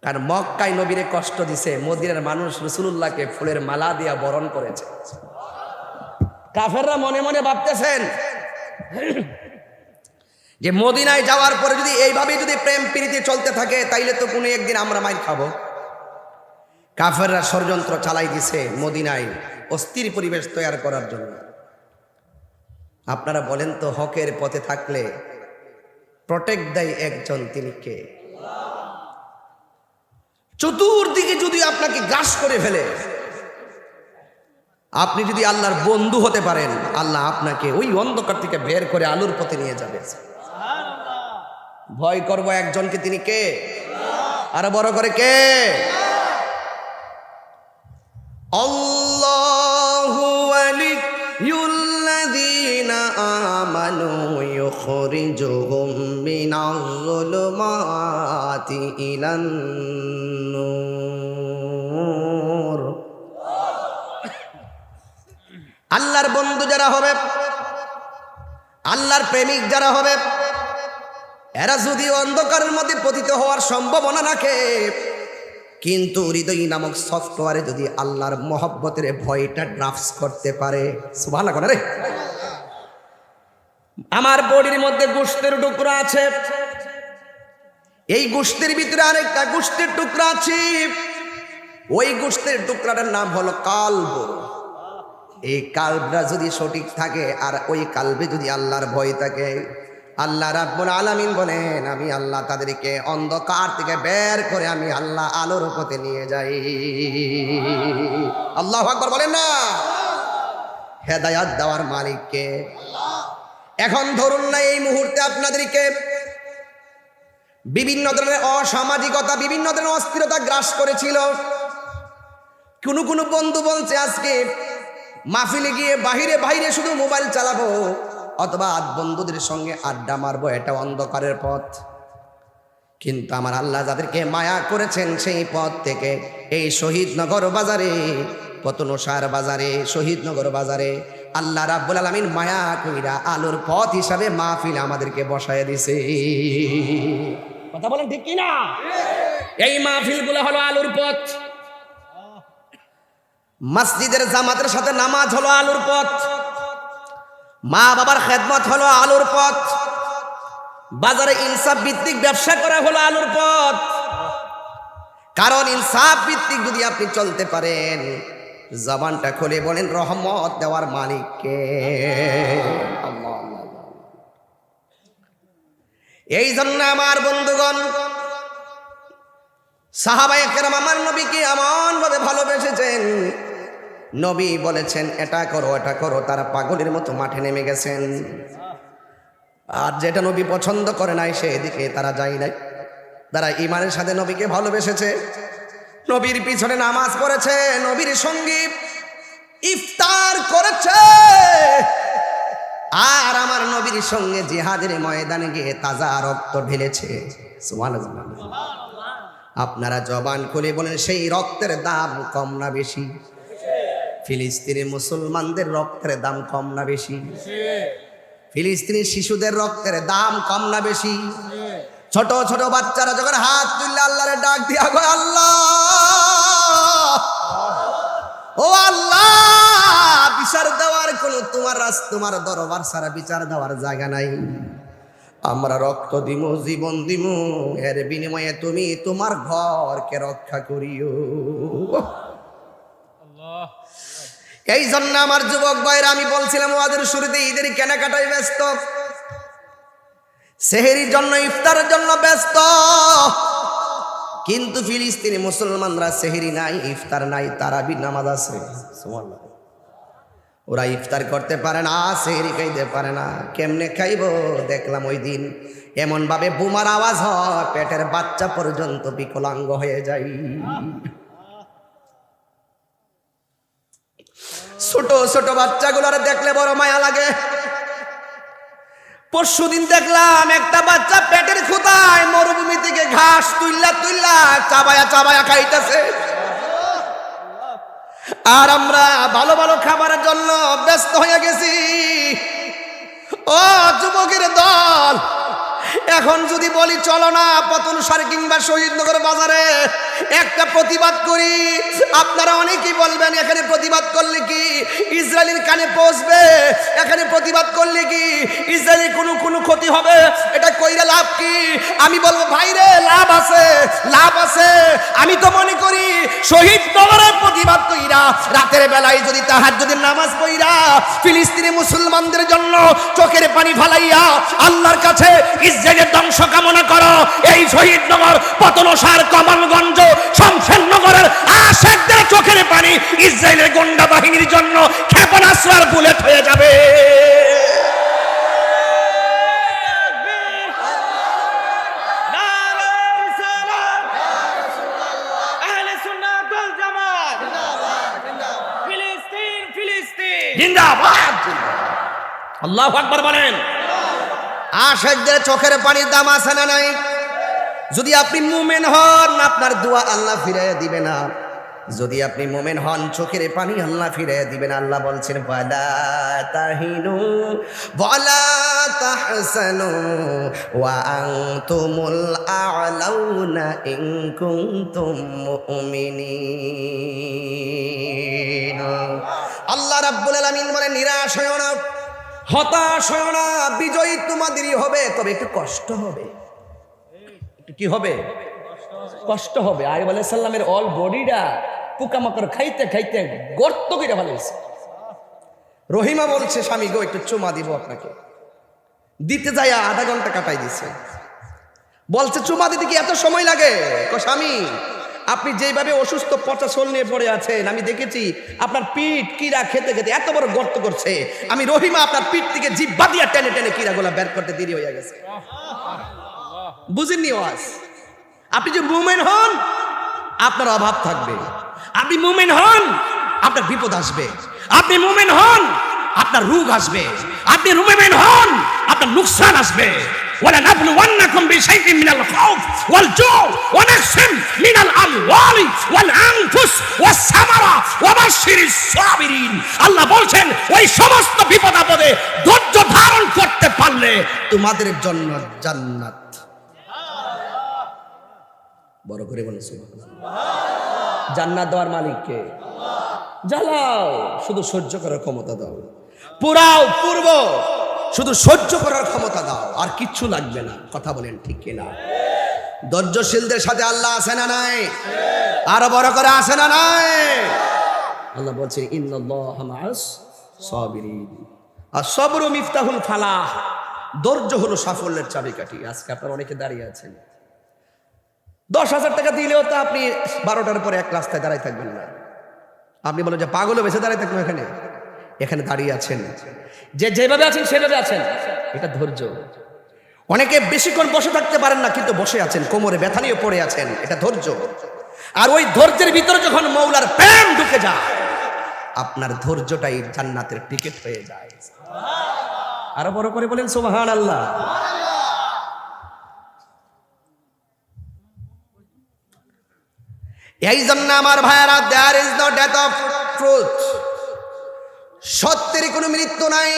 S1: কারণ মক্কায় নবীরে কষ্ট দিছে, মদিনার মানুষ রাসূলুল্লাহকে ফুলের মালা দিয়া বরণ করেছে। কাফেররা মনে মনে ভাবতেছেন যে মদিনায় যাওয়ার পরে যদি এইভাবে যদি প্রেম প্রীতি চলতে থাকে তাইলে তো কোনো একদিন আমরা মাইর খাবো। কাফেররা ষড়যন্ত্র চালাই দিছে মদিনায় অস্থির পরিবেশ তৈরি করার জন্য। আপনারা বলেন তো, হকের পথে থাকলে প্রটেক্ট দেয় একজন, তিনি কে? চতুর্দিকে যদি আপনাকে গ্রাস করে ফেলে, আপনি যদি আল্লাহর বন্ধু হতে পারেন, আল্লাহ আপনাকে ওই অন্ধকার থেকে বের করে আলোর পথে নিয়ে যাবে। ভয় করব একজনকে, তিনি কে? আরো বড় করে কে? আল্লাহু ওয়ালিয়ুল্লাযীনা আমানু ইউখরিজুহুম মিনাজ-যুলুমাতি ইলান-নূর। আল্লাহর বন্ধু যারা হবে, আল্লাহর প্রেমিক যারা হবে, এরা যদি অন্ধকারের মধ্যে পতিত হওয়ার সম্ভাবনা রাখে, কিন্তু হৃদয় নামক সফটওয়্যারে যদি আল্লাহর মহব্বতের ভয়টা ড্রাফটস করতে পারে, সুবহানাল্লাহ করে রে। আমার বডির মধ্যে গোশতের টুকরা আছে, এই গোশতের ভিতরে আরেকটা গোশতের টুকরা আছে, ওই গোশতের টুকরাটার নাম হলো কালব। এই কালবটা যদি সঠিক থাকে আর ওই কালবে যদি আল্লাহর ভয় থাকে, আল্লাহ রাব্বুল আলামিন বলেন আমি আল্লাহ তাদেরকে অন্ধকার থেকে বের করে আমি আল্লাহ আলোর পথে নিয়ে যাই। আল্লাহু আকবার বলেন না। হেদায়াত দেওয়ার মালিককে। এখন ধরুন না এই মুহূর্তে আপনাদেরকে বিভিন্ন ধরনের অসামাজিকতা, বিভিন্ন ধরনের অস্থিরতা গ্রাস করেছিল। কোনো বন্ধু বলছে আজকে মাহফিলে গিয়ে বাহিরে বাইরে শুধু মোবাইল চালাবো অথবা বন্ধুদের সঙ্গে আড্ডা মারবো, এটা অন্ধকারের পথ। কিন্তু আমার আল্লাহ যাদেরকে মায়া করেছেন সেই পথ থেকে এই শহীদনগর বাজারে, পতনসার বাজারে, শহীদনগর বাজারে আল্লাহ রাব্বুল আলামিন মায়া কইরা আলোর পথ হিসাবে মাহফিল আমাদেরকে বসায় দিছে। কথা বলেন ঠিক কি না? এই মাহফিলগুলো হলো আলোর পথ। মসজিদের জামাতের সাথে নামাজ হলো আলোর পথ, মা বাবার খেদমত হলো আলোর পথ, বাজারে ইনসাফ ভিত্তিক ব্যবসা করা হলো আলোর পথ। কারণ ইনসাফ ভিত্তিক যদি আপনি চলতে পারেন, জবানটা খুলে বলেন রহমত দেওয়ার মালিককে। আল্লাহ আল্লাহ। এই জন্য আমার বন্ধুগণ, সাহাবায়ে কেরাম আমার নবীকে এমন ভাবে ভালোবেসেছেন, নবী বলেছেন এটা করো এটা করো, তারা পাগলের মতো মাঠে নেমে গেছেন। আর যেটা নবী পছন্দ করে নাই সেদিকে তারা যায় নাই। তারা ঈমানের সাথে নবীকে ভালোবেসেছে, নবীর পিছনে নামাজ পড়েছে, নবীর সঙ্গে ইফতার করেছে, আর আমার নবীর সঙ্গে জিহাদের ময়দানে গিয়ে তাজা রক্ত ঢেলেছে। সুবহানাল্লাহ। আপনারা জবান খুলে বলেন সেই রক্তের দাম কম না বেশি? ফিলিস্তিনের মুসলমানদের রক্তের দাম কম না বেশি? ফিলিস্তিনের শিশুদের রক্তের দাম কম না বেশি? ছোট ছোট বাচ্চারা যখন হাত তুললে আল্লাহরে ডাক দিয়া গো আল্লাহ, ও আল্লাহ, বিচার দেওয়ার কোন তোমার দরবার ছাড়া বিচার দেওয়ার জায়গা নাই। আমরা রক্ত দিমু, জীবন দিমু, এর বিনিময়ে তুমি তোমার ঘরকে রক্ষা করিও। এই জন্য আমার যুবক ভাইরা, আমি বলছিলাম ওয়াজের শুরুতে, ঈদের কেনাকাটায় ব্যস্ত, সেহরির জন্য ইফতারের জন্য ব্যস্ত। কিন্তু ফিলিস্তিনি মুসলমানরা সেহরি নাই, ইফতার নাই, তারাবি নামাজ আছে। সুবহানাল্লাহ। ওরা ইফতার করতে পারে না, সেহরি খাইতে পারে না। কেমনে খাইব? দেখলাম ওই দিন এমন ভাবে বোমার আওয়াজ হয়, পেটের বাচ্চা পর্যন্ত বিকলাঙ্গ হয়ে যায়। ছোট ছোট বাচ্চাগুলোর দেখলে বড় মায়া লাগে। পরশুদিন দেখলাম একটা বাচ্চা পেটের ক্ষুধায় মরুভূমি থেকে ঘাস তুইলা তুইলা চাবায়া চাবায়া খাইতেছে। আর আমরা ভালো ভালো খাবারের জন্য ব্যস্ত হয়ে গেছি। ও যুবকের দল, এখন যদি বলি চলো না পতনসার কিংবা শহীদনগর বাজারে একটা প্রতিবাদ করি, আপনারা অনেকেই বলবেন এখানে প্রতিবাদ করলে কি ইসরায়েলের কানে পৌঁছবে, এখানে প্রতিবাদ করলে কি ইসরায়েলের কোনো ক্ষতি হবে, এটা কইরা লাভ কি? আমি বলবো ভাইরে, লাভ আছে, লাভ আছে। আমি তো মনে করি শহীদনগরের প্রতিবাদ কইরা রাতের বেলায় যদি তাহাজ্জুদের নামাজ পড়া ফিলিস্তিনি মুসলমানদের জন্য চোখের পানি ফালাইয়া আল্লাহর কাছে ইসরায়েলের ধ্বংস কামনা করো, এই শহীদনগর, পতনসার, কমলগঞ্জ, শমশেরনগরের আশেকদের চোখের পানি ইসরায়েলের গোন্ডা বাহিনীর জন্য ক্ষেপণাস্ত্র বুলেট হয়ে যাবে। জিন্দাবাদ। আল্লাহু আকবার বলেন। আশেকদের চোখের পানির দাম আছে না নাই? যদি আপনি মুমিন হন, আপনার দোয়া আল্লাহ ফিরাইয়া দিবে না। যদি আপনি মোমেন হন চোখের পানি আল্লাহ ফিরে দিবেন। আল্লাহ বলছেন ওয়ালা তাহিনু ওয়ালা তাহসানু ওয়া আনতুমুল আ'লাউনা ইন কুনতুম মুমিনিন। আল্লাহ রাব্বুল আলামিন বলেন নিরাশ হয়ো না, হতাশ হয়ো না, বিজয়ী তোমাদেরই হবে, তবে একটু কষ্ট হবে। একটু কি হবে? কষ্ট হবে। আইয়ুব আলাইহিস সালামের অল বডিটা পোকামাকড় খাইতে খাইতে গর্ত করে ফেলেছে। রহিমা বলছে স্বামী গো একটু চুমা দিব আপনাকে, দিতে যায় আধা ঘন্টা কাটাই দিছে। বলছে চুমা দিতে কি এত সময় লাগে? স্বামী আপনি যেইভাবে অসুস্থ পচা শোল নিয়ে পড়ে আছেন, আমি দেখেছি আপনার পিঠ কিরা খেতে খেতে এত বড় গর্ত করছে, আমি রহিমা আপনার পিঠ থেকে জিহ্বা দিয়া টেনে টেনে কিরাগুলা বের করতে দেরি হয়ে গেছে। বুঝেননি ওয়াজ? আপনি যে মুমিন হন আপনার অভাব থাকবে, আপনি মুমিন হন আপনার বিপদ আসবে, আপনি মুমিন হন আপনার রোগ আসবে, আপনি মুমিন হন আপনার নুকসান আসবে। ওয়ালা নাবলুওয়ান্নাকুম বিশাইইন মিনাল খাউফ ওয়াল জু' ওয়া নাকসিম মিনাল আমওয়ালি ওয়াল আনফুস ওয়াস সামারা ওয়া বাশশিরিস সাবিরিন। আল্লাহ বলছেন ওই সমস্ত বিপদ আপদে ধৈর্য ধারণ করতে পারলে তোমাদের জন্য জান্নাত। বড় করে বলেন সুবহানাল্লাহ। জান্নাত দেওয়ার মালিক কে? জ্বালাও, শুধু সহ্য করার ক্ষমতা দাও। পুরাও পূর্ব, শুধু সহ্য করার ক্ষমতা দাও, আর কিচ্ছু লাগবে না। কথা বলেন ঠিক কিনা? ধৈর্যশীলদের সাথে আল্লাহ আছে না নাই? আরো বড় করে আছে না নাই? আল্লাহ বলছে ইন্নাল্লাহা মা'আস সাবিরিন। আর সবরু মিফতাহুল ফালাহ, ধৈর্য হলো সাফল্যের চাবিকাঠি। আজকে আপনারা অনেকে দাঁড়িয়ে আছেন, 10,000 টাকা দিলেও তো আপনি 12টার পরে এক রাস্তায় দাঁড়ায় থাকবেন না। আপনি বলেন যে পাগলও বেশি দাঁড়ায় থাকবেন, এখানে দাঁড়িয়ে আছেন, যে যেভাবে আছেন সেভাবে আছেন, এটা ধৈর্য। অনেকে বেশিক্ষণ বসে থাকতে পারেন না, কিন্তু বসে আছেন, কোমরে ব্যথা নিয়ে পড়ে আছেন, এটা ধৈর্য। আর ওই ধৈর্যের ভিতরে যখন মৌলার প্রেম ঢুকে যায়, আপনার ধৈর্যটাই জান্নাতের টিকিট হয়ে যায়। আরো বড় করে বলেন সুবহানাল্লাহ। এই জন্য আমার ভাইয়েরা, there is no death of truth, সত্যের কোনো মৃত্যু নাই।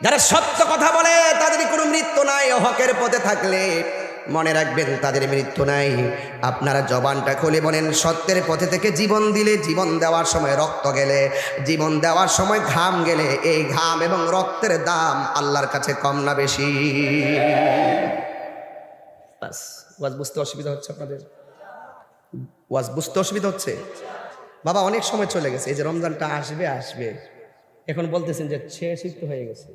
S1: যারা সত্য কথা বলে তাদের কোনো মৃত্যু নাই। হকের পথে থাকলে মনে রাখবেন তাদের মৃত্যু নাই। আপনারা জবানটা খুলে বলেন, সত্যের পথে থেকে জীবন দিলে, জীবন দেওয়ার সময় রক্ত গেলে, জীবন দেওয়ার সময় ঘাম গেলে, এই ঘাম এবং রক্তের দাম আল্লাহর কাছে কম না বেশি? বাস, ওয়াজ বুঝতে অসুবিধা হচ্ছে আপনাদের? ওয়াজ বুঝতে অসুবিধা হচ্ছে? বাবা অনেক সময় চলে গেছে, এই যে রমজানটা আসবে আসবে, এখন বলতেছেন যে শেষই তো হয়ে গেছে।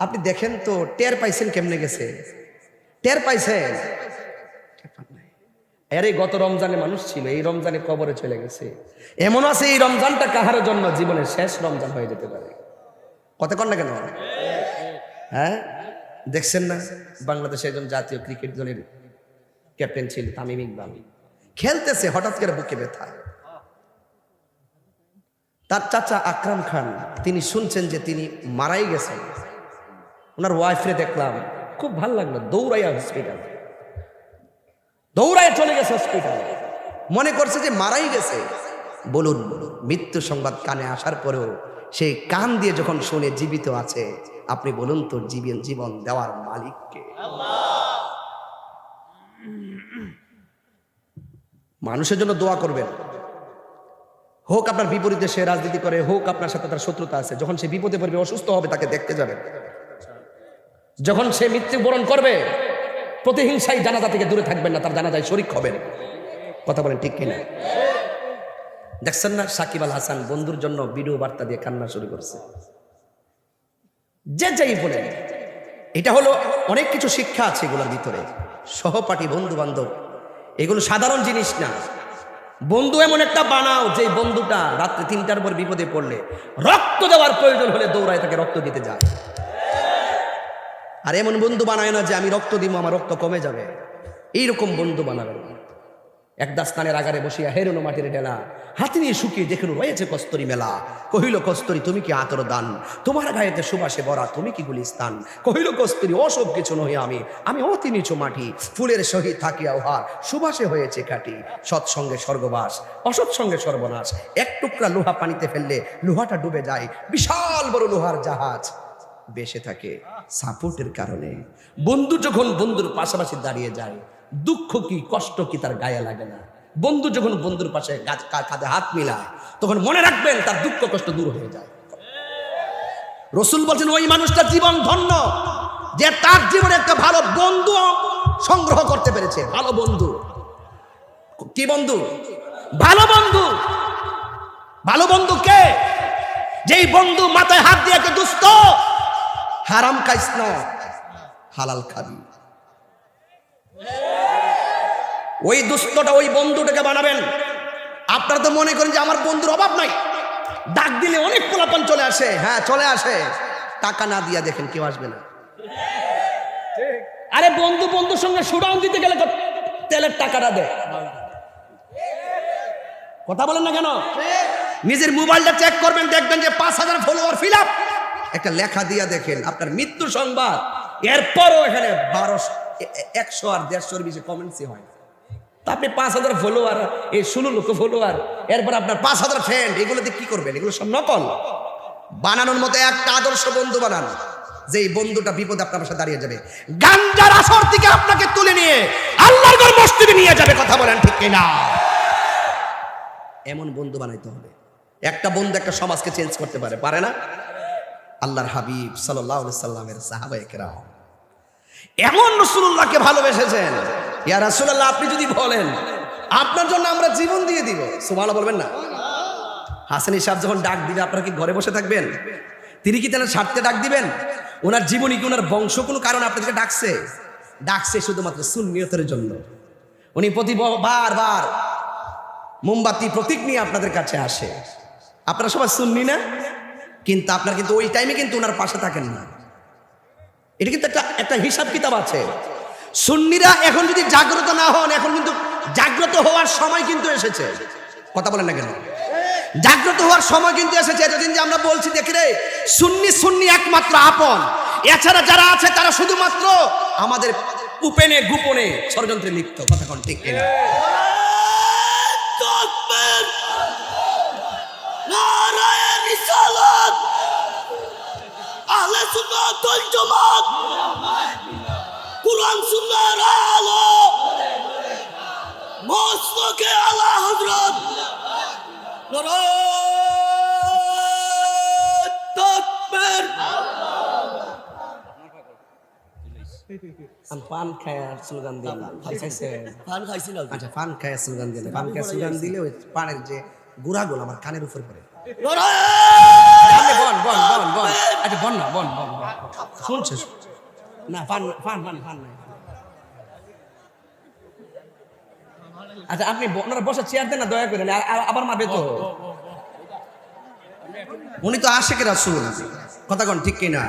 S1: আপনি দেখেন তো, টের পাইছেন কেমনে গেছে? টের পাইছেন? আরে গত রমজানে মানুষ ছিল, এই রমজানে কবরে চলে গেছে। এমন আছে এই রমজানটা কাহার জন্য জীবনের শেষ রমজান হয়ে যেতে পারে। কথা কন না কেন? হ্যাঁ, দেখছেন না বাংলাদেশের একজন জাতীয় ক্রিকেট দলের ক্যাপ্টেন ছিল তামিম ইকবাল, খেলতেছে, হঠাৎ করে বুকে ব্যথা। তার চাচা আকরাম খান, তিনি শুনছেন যে তিনি মারাই গেছেন। ওনার ওয়াইফরে দেখলাম, খুব ভালো লাগলো, দৌড়াইয়া হসপিটাল, দৌড়াইয়া চলে গেছে হসপিটালে, মনে করছে যে মারাই গেছে। বলুন, মৃত্যু সংবাদ কানে আসার পরেও সেই কান দিয়ে যখন শুনে জীবিত আছে, আপনি বলুন তো জীবন দেওয়ার মালিককে? মানুষের জন্য দোয়া করবেন, হোক আপনার বিপরীতে সে রাজনীতি করে, হোক আপনার সাথে তার শত্রুতা আছে, যখন সে বিপদে পড়বে, অসুস্থ হবে, তাকে দেখতে যাবেন। যখন সে মৃত্যুবরণ করবে, প্রতিহিংসায় জানাজা থেকে দূরে থাকবেন না, তার জানাজায় শরীক হবেন। কথা বলেন ঠিক কিনা? দেখছেন না সাকিব আল হাসান বন্ধুর জন্য ভিডিও বার্তা দিয়ে কান্না শুরু করছে। যে যাই বলেন, এটা হলো অনেক কিছু শিক্ষা আছে এগুলোর ভিতরে। সহপাঠী, বন্ধু বান্ধব, এগুলো সাধারণ জিনিস না। বন্ধু এমন একটা বানাও যে বন্ধুটা রাত্রে 3টার পর বিপদে পড়লে রক্ত দেওয়ার প্রয়োজন হলে দৌড়ায় তাকে রক্ত দিতে যায়। আর এমন বন্ধু বানায় না যে আমি রক্ত দিব আমার রক্ত কমে যাবে, এইরকম বন্ধু বানাবেন। এক দাস্তানের আগারে বসিয়া হেরুনো মাটির ঢেলা, হাতে নিয়ে শুকিয়ে দেখেন রয়েছে কস্তরি মেলা। কহিল কস্তরি তুমি কি আতর দান, তোমার গায়েতে সুবাসে ভরা তুমি কি গুলিস্তান। কহিল কস্তরি ওসব কিছু নহি আমি অতি নিচু মাটি, ফুলের সহিত থাকিয়া উহার সুবাসে হয়েছে কাটি। সৎসঙ্গে স্বর্গবাস, অসৎসঙ্গে সর্বনাশ। এক টুকরা লোহা পানিতে ফেললে লোহাটা ডুবে যায়, বিশাল বড় লোহার জাহাজ বেসে থাকে সাপোর্টের কারণে। বন্ধু যখন বন্ধুর পাশাপাশি দাঁড়িয়ে যায়, দুঃখ কি কষ্ট কি তার গায়ে লাগে না। বন্ধু যখন বন্ধুর পাশে কাঁধে হাত মিলায়, তখন মনে রাখবেন তার দুঃখ কষ্ট দূর হয়ে যায়। রসুল বলছেন ওই মানুষটার জীবন ধন্য যে তার জীবনে একটা ভালো বন্ধু সংগ্রহ করতে পেরেছে। ভালো বন্ধু কি বন্ধু? ভালো বন্ধু। ভালো বন্ধু কে? যেই বন্ধু মাথায় হাত দিয়ে কে দুস্থ, হারাম খাইস না, হালাল খাবি। ওই দুস্থটা ওই বন্ধুটাকে বানাবেন। আপনারা তো মনে করেন যে আমার বন্ধুর অভাব নাই, ডাক দিলে অনেক পোলাপান চলে আসে। হ্যাঁ চলে আসে, টাকা না দিয়া দেখেন কেউ আসবে না। আরে বন্ধু বন্ধুর সঙ্গে শোডাউন দিতে গেলে তো তেলের টাকাটা দে। কথা বলেন না কেন? নিজের মোবাইলটা চেক করবেন, দেখবেন যে 5000 ফলোয়ার ফিল আপ, একটা লেখা দিয়া দেখেন আপনার মৃত্যু সংবাদ। এরপরও এখানে 1200 100 আর 150 বেশি কমেন্টসই হয়। তা আপনি 5000 ফলোয়ার, এই 16 লক্ষ ফলোয়ার, এরপর আপনার 5000 ফ্রেন্ড, এগুলোতে কি করবেন? এগুলো সব নকল। বানানোর মতো একটা আদর্শ বন্ধু বানান, যেই বন্ধুটা বিপদে আপনার পাশে দাঁড়িয়ে যাবে, গাঞ্জার আসর থেকে আপনাকে তুলে নিয়ে আল্লাহর ঘর মসজিদে নিয়ে যাবে। কথা বলেন ঠিক কিনা? এমন বন্ধু বানাইতে হবে। একটা বন্ধু একটা সমাজকে চেঞ্জ করতে পারে, পারে না? আল্লাহর হাবিব সাল্লাল্লাহু আলাইহি সাল্লামের সাহাবায়ে কেরাম এমন রাসূলুল্লাহকে ভালোবেসেছেন। ইয়া রাসূলুল্লাহ, আপনি যদি বলেন আপনার জন্য আমরা জীবন দিয়ে দিব, সুবহানাল্লাহ বলবেন না? হাসানী সাহেব যখন ডাক দিবে, আপনারা কি ঘরে বসে থাকবেন? তিনি কি তাহলে স্বার্থে ডাক দিবেন? ওনার জীবনী কি, ওনার বংশ কোনো কারণে আপনাদেরকে ডাকছে? ডাকছে শুধুমাত্র সুন্নিয়তের জন্য। উনি বারবার মোমবাতি প্রতীক নিয়ে আপনাদের কাছে আসে। আপনারা সবাই সুন্নি না? কিন্তু আপনার কিন্তু ওই টাইমে কিন্তু ওনার পাশে থাকেন না। এটা কিন্তু একটা হিসাব কিতাব আছে। সুন্নিরা এখন যদি জাগ্রত না হন, এখন কিন্তু জাগ্রত হওয়ার সময় কিন্তু এসেছে। কথা বলেন না কেন? জাগ্রত হওয়ার সময় কিন্তু এসেছে। এতদিন যে আমরা বলছি, দেখে রে সুন্নি একমাত্র আপন, এছাড়া যারা আছে তারা শুধুমাত্র আমাদের উপেনে গোপনে ষড়যন্ত্রে লিপ্ত। কথা কোন ঠিক কিনা?
S2: তাকবীর, নারায়ে রিসালাত, আহলে সুন্নাত ওয়াল জামাত, কুরআন সুন্নাহর আলো, মাসলাকে আলা হযরত, নারায়ে তাকবীর।
S1: পান খায় স্লোগান দিন,
S2: পান খাইছি না?
S1: আচ্ছা পান খায় স্লোগান দিলে, পান খায় স্লোগান দিলে ওই পানের যে গুড়াগুলো আমার কানের উপর পড়ে।
S2: নারায়ে
S1: বন বন বন বন, আচ্ছা বন না, বন বন শুনছিস না? পান পান পান পান নাই। আচ্ছা আপনি ওনারা বসে চেয়ার দেন না দয়া করে, আবার মারবে তো। উনি তো আশিকের রাসূল। কথা কোন ঠিক কিনা?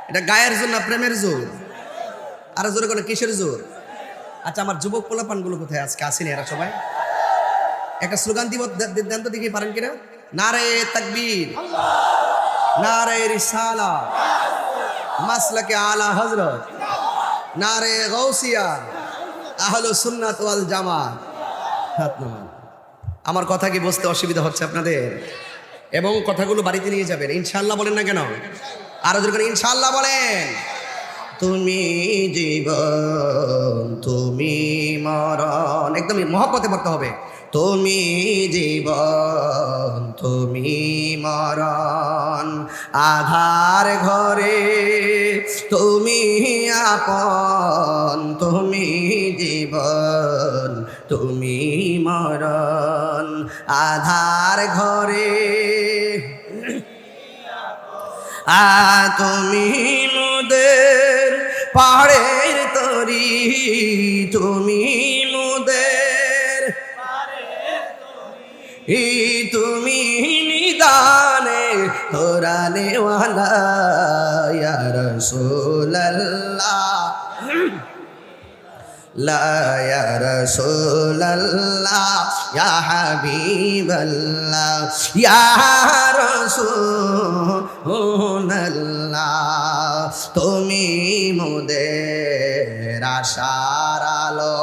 S1: এটা গায়ের জোর না প্রেমের জোর? আর জোরে কোন কিসের জোর? আচ্ছা আমার যুবক পোলাপানগুলো কোথায় আজকে আসেনি? এরা সবাই একটা স্লোগান দিব, দেন তো দেখি পারেন কিনা। নারায়ে তাকবীর, নারায়ে রিসালাত, মাসলাকে আলা হযরত, নারায়ে গাউসিয়া, আহলে সুন্নাত ওয়াল জামাত। হাত নামান। আমার কথা কি বুঝতে অসুবিধা হচ্ছে আপনাদের? এবং কথাগুলো বাড়িতে নিয়ে যাবেন ইনশাআল্লাহ। বলেন না কেন? আরো জোরে করে ইনশাআল্লাহ বলেন। তুমি জীবন, তুমি মরণ, একদম মহব্বতে পড়তে হবে। তুমি জীবন, তুমি মরণ, আধার ঘরে তুমি আপন, তুমি জীবন, তুমি মরণ, আধার ঘরে তুমি মোদের পাড়ের তরি, তুমি মোদের তুমি নিদানে তোরানে ওয়ালা ইয়া রাসূলুল্লাহ, লা ইয়া রাসূলাল্লাহ ইয়া হাবিবাল্লাহ ইয়া রাসূলাল্লাহ তুমি মোদের আশার আলো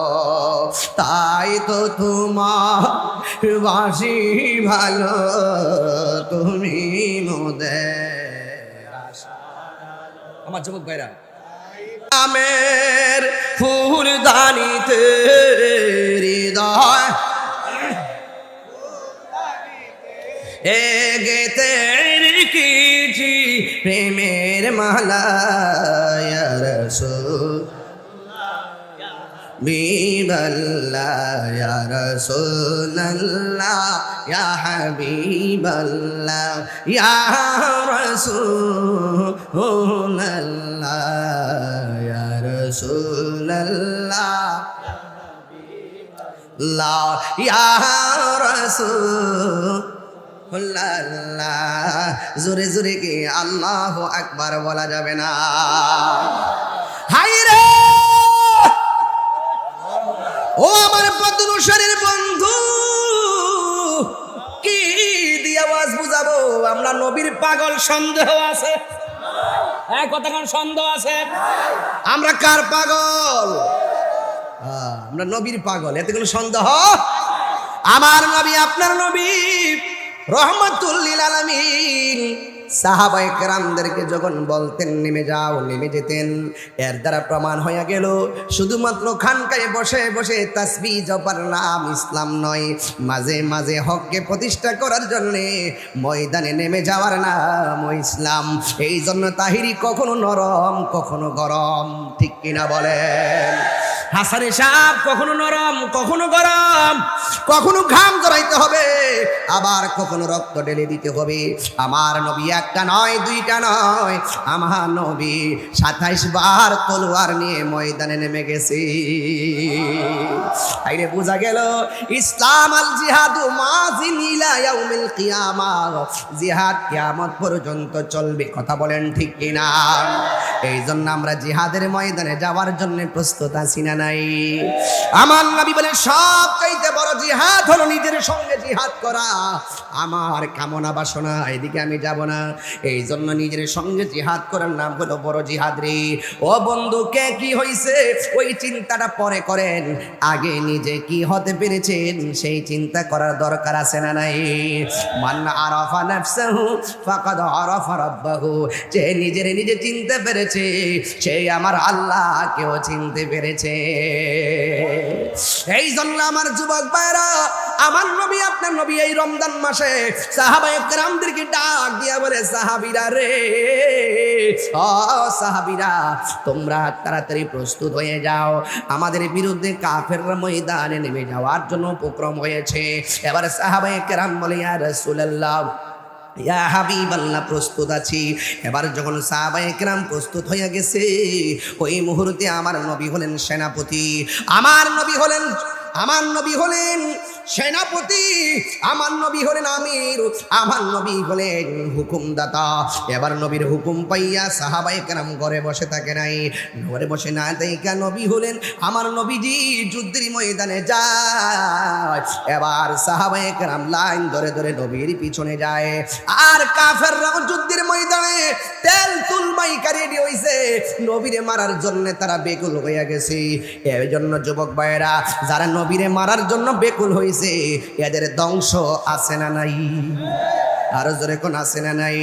S1: তাই তো তোমার বাসি ভালো তুমি মোদের
S2: আমার যুবক ভাইরা
S1: আমের ফুলদানিতে হৃদয় এগেতে রেখেছি প্রেমের মালা ইয়া রাসূল হাবিবাল্লাহ ইয়া রাসূলাল্লাহ ইয়া হাবিবাল্লাহ ইয়া রাসূলাল্লাহ ইয়া রাসূলাল্লাহ লা ইয়া রাসূলাল্লাহ জোরে জোরে কি আল্লাহু আকবার বলা যাবে না হায় রে ও আমার পদ্মশরীর বন্ধু কি দিয়ে আওয়াজ বুঝাবো আমরা নবীর পাগল সন্দেহ আছে
S2: কতক্ষণ সন্দেহ আছে
S1: আমরা কার পাগল আমরা নবীর পাগল এতে কোনো সন্দেহ আমার নবী আপনার নবী রহমাতুল লিল আলামিন সাহাবায়ে কেরামদেরকে যখন বলতেন নেমে যাও নেমে যেতেন এর দ্বারা প্রমাণ হয়ে গেল শুধুমাত্র খানকায় বসে বসে তাসবিহ জপার নাম ইসলাম নয় মাঝে মাঝে হককে প্রতিষ্ঠা করার জন্য ময়দানে নেমে যাওয়ার নাম ইসলাম এই জন্য তাহিরি কখনো নরম কখনো গরম ঠিক কিনা বলেন হাসানে সাহেব কখনো নরম কখনো গরম কখনো ঘাম জড়াইতে হবে আবার কখনো রক্ত ঢেলে দিতে হবে আমার নবী একটা নয় দুইটা নয় আমার নবী 27 বার তলোয়ার নিয়ে ময়দানে নেমে গেছে আইরে বোঝা গেল ইসলাম আল জিহাদু মাযিন ইলা ইয়াউমিল কিয়ামাহ জিহাদ কিয়ামত পর্যন্ত চলবে কথা বলেন ঠিক কিনা এই জন্য আমরা জিহাদের ময়দানে যাওয়ার জন্য প্রস্তুত আছি না নাই আমার নবী বলেন সবচাইতে বড় জিহাদ হলো নিজের সঙ্গে জিহাদ করা আমার কামনা বাসনা এদিকে আমি যাব না এই জন্য নিজের সঙ্গে জিহাদ করার নাম হলো বড় জিহাদ রে ও বন্ধু কে কি হইছে ওই চিন্তাটা পরে করেন আগে নিজে কি হতে পেরেছেন সেই চিন্তা করার দরকার আছে না নাই মান আরাফা নাফসাহু ফাকাদ আরাফা রাব্বাহু যে নিজের নিজে চিনতে পেরেছে সে আমার আল্লাহকেও চিনতে পেরেছে এই জন্য আমার যুবক ভাইরা আমার নবী আপনার নবী এই রমজান মাসে সাহাবায়ে কেরামদেরকে ডাক দিয়া বলে সাহাবীরা রে ও সাহাবীরা তোমরা তাড়াতাড়ি প্রস্তুত হয়ে যাও আমাদের বিরুদ্ধে কাফেররা ময়দানে নেমে যাওয়ার জন্য উপক্রম হয়েছে এবার সাহাবায়ে কেরাম বলে ইয়া রাসূলুল্লাহ ইয়া হাবিবাল্লাহ প্রস্তুত আছি এবার যখন সাহাবায়ে কেরাম প্রস্তুত হয়ে গেছে ওই মুহূর্তে আমার নবী হলেন সেনাপতি আমার নবী হলেন সেনাপতি আমার নবী হলেন আমির আমার নবী হলেন হুকুমদাতা এবার নবীর হুকুম পাইয়া সাহাবায়ে কেরাম ঘরে বসে থাকে নাই ঘরে বসে না তাইকা নবী হলেন আমার নবীজি যুদ্ধের ময়দানে যায় এবার সাহাবায়ে কেরাম লাইন ধরে ধরে নবীর পিছনে যায় আর কাফেররা যুদ্ধের ময়দানে তেল তুলমাইকা রেডি হইছে নবীরে মারার জন্য তারা বেকুল হয়ে গেছে এই জন্য যুবক ভাইরা যারা নবীরে মারার জন্য বেকুল হইছে এদের ধ্বংস আছে না নাই আরো জোরে কোন আছে না নাই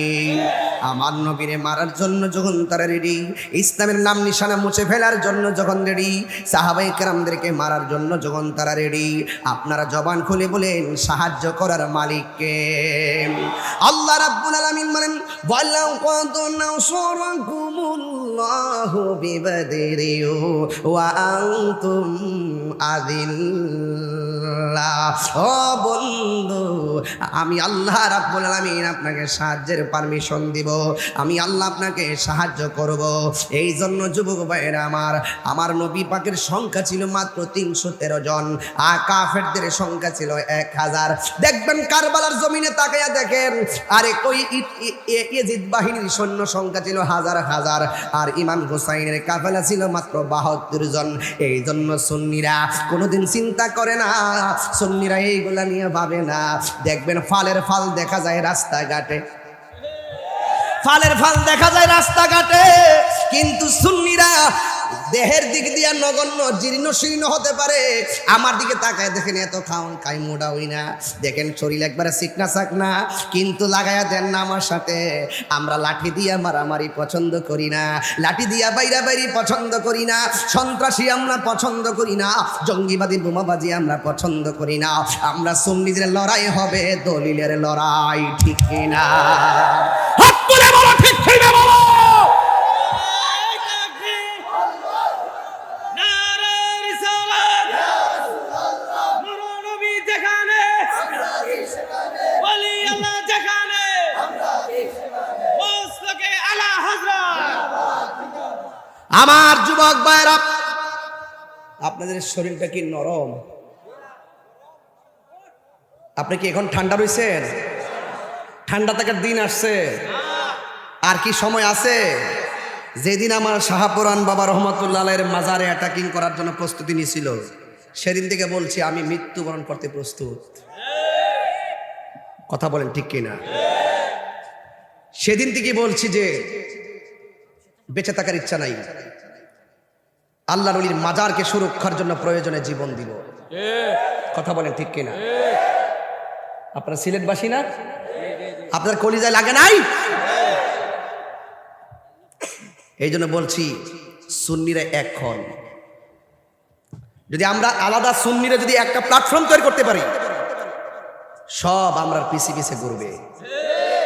S1: আমার নবীরে মারার জন্য যখন তারা রেডি ইসলামের নাম নিশানা মুছে ফেলার জন্য যখন রেডি সাহাবায়ে কেরামদেরকে মারার জন্য যখন তারা রেডি আপনারা জবান খুলে বলেন সাহায্য করার মালিককে আল্লাহ রাব্বুল আলামিন বলেন ওয়ালাউ কদ নাসরাকুমুল্লাহু বিবাদরি ওয়া আনতুম আযিল্লাহ ও বন্ধু আমি আল্লাহ রাব্বুল আলামিন আপনাকে সাহায্যের পারমিশন দিব দিব, আমি আল্লাহ আপনাকে সাহায্য করব। এই জন্য যুবক ভাইয়েরা আমার নবী পাকের সংখ্যা ছিল মাত্র 313 জন, আর কাফেরদের সংখ্যা ছিল 1000। দেখবেন কারবালার জমিনে তাকায়া দেখেন, আরে কই ইয়াজিদ বাহিনীর সৈন্য সংখ্যা ছিল হাজার হাজার, আর ইমাম হুসাইনের কাফেলা ছিল মাত্র 72 জন। এই জন্য সুন্নিরা কোনোদিন চিন্তা করে না, সুন্নিরা এইগুলা নিয়ে ভাবে না। দেখবেন ফালের ফাল দেখা যায় রাস্তাঘাটে, ফালের ফাল দেখা যায় রাস্তাঘাটে, কিন্তু সুন্নিরা দেহের দিক দিয়ে নগণ্য জীর্ণ শীর্ণ হতে পারে। আমার দিকে তাকায় দেখেন, এত খাওন খাই মোটা হই না, দেখেন শরীর একবারে চিকনা চাকনা, কিন্তু লাগায়া দেন না আমার সাথে। আমরা লাঠি দিয়া মারামারি পছন্দ করি না, লাঠি দিয়া বাইরা বাইরি পছন্দ করি না, সন্ত্রাসী আমরা পছন্দ করি না, জঙ্গিবাদী বোমাবাজি আমরা পছন্দ করি না। আমরা সুন্নিদের লড়াই হবে দলিলের লড়াই, ঠিক কিনা? হাত তুলে বলো, ঠিক কিনা বলো। আমার যুবক ভাইরা, আপনাদের শরীরটা কি নরম? আপনি কি এখন ঠান্ডা রয়েছেন? ঠান্ডা থাকার দিন আসছে, আর কি সময় আছে? যেদিন আমার শাহপুরান বাবা রহমতুল্লাহ আলাইহির মাজারে অ্যাটাকিং করার জন্য প্রস্তুতি নিয়েছিল, সেদিন থেকে বলছি আমি মৃত্যুবরণ করতে প্রস্তুত। কথা বলেন ঠিক কিনা? সেদিন থেকে বলছি যে বেঁচে থাকার ইচ্ছা নাই, আল্লাহ নবীর মাজারকে সুরক্ষার জন্য প্রয়োজনে জীবন দিব। কথা বলেন ঠিক কিনা? আপনারা সিলেটবাসী না? আপনার কলিজায় লাগে নাই? এই জন্য বলছি সুন্নিরা এক হন। যদি আমরা আলাদা সুন্নিরা যদি একটা প্ল্যাটফর্ম তৈরি করতে পারি, সব আমরা পিছে পিছে ঘুরবে।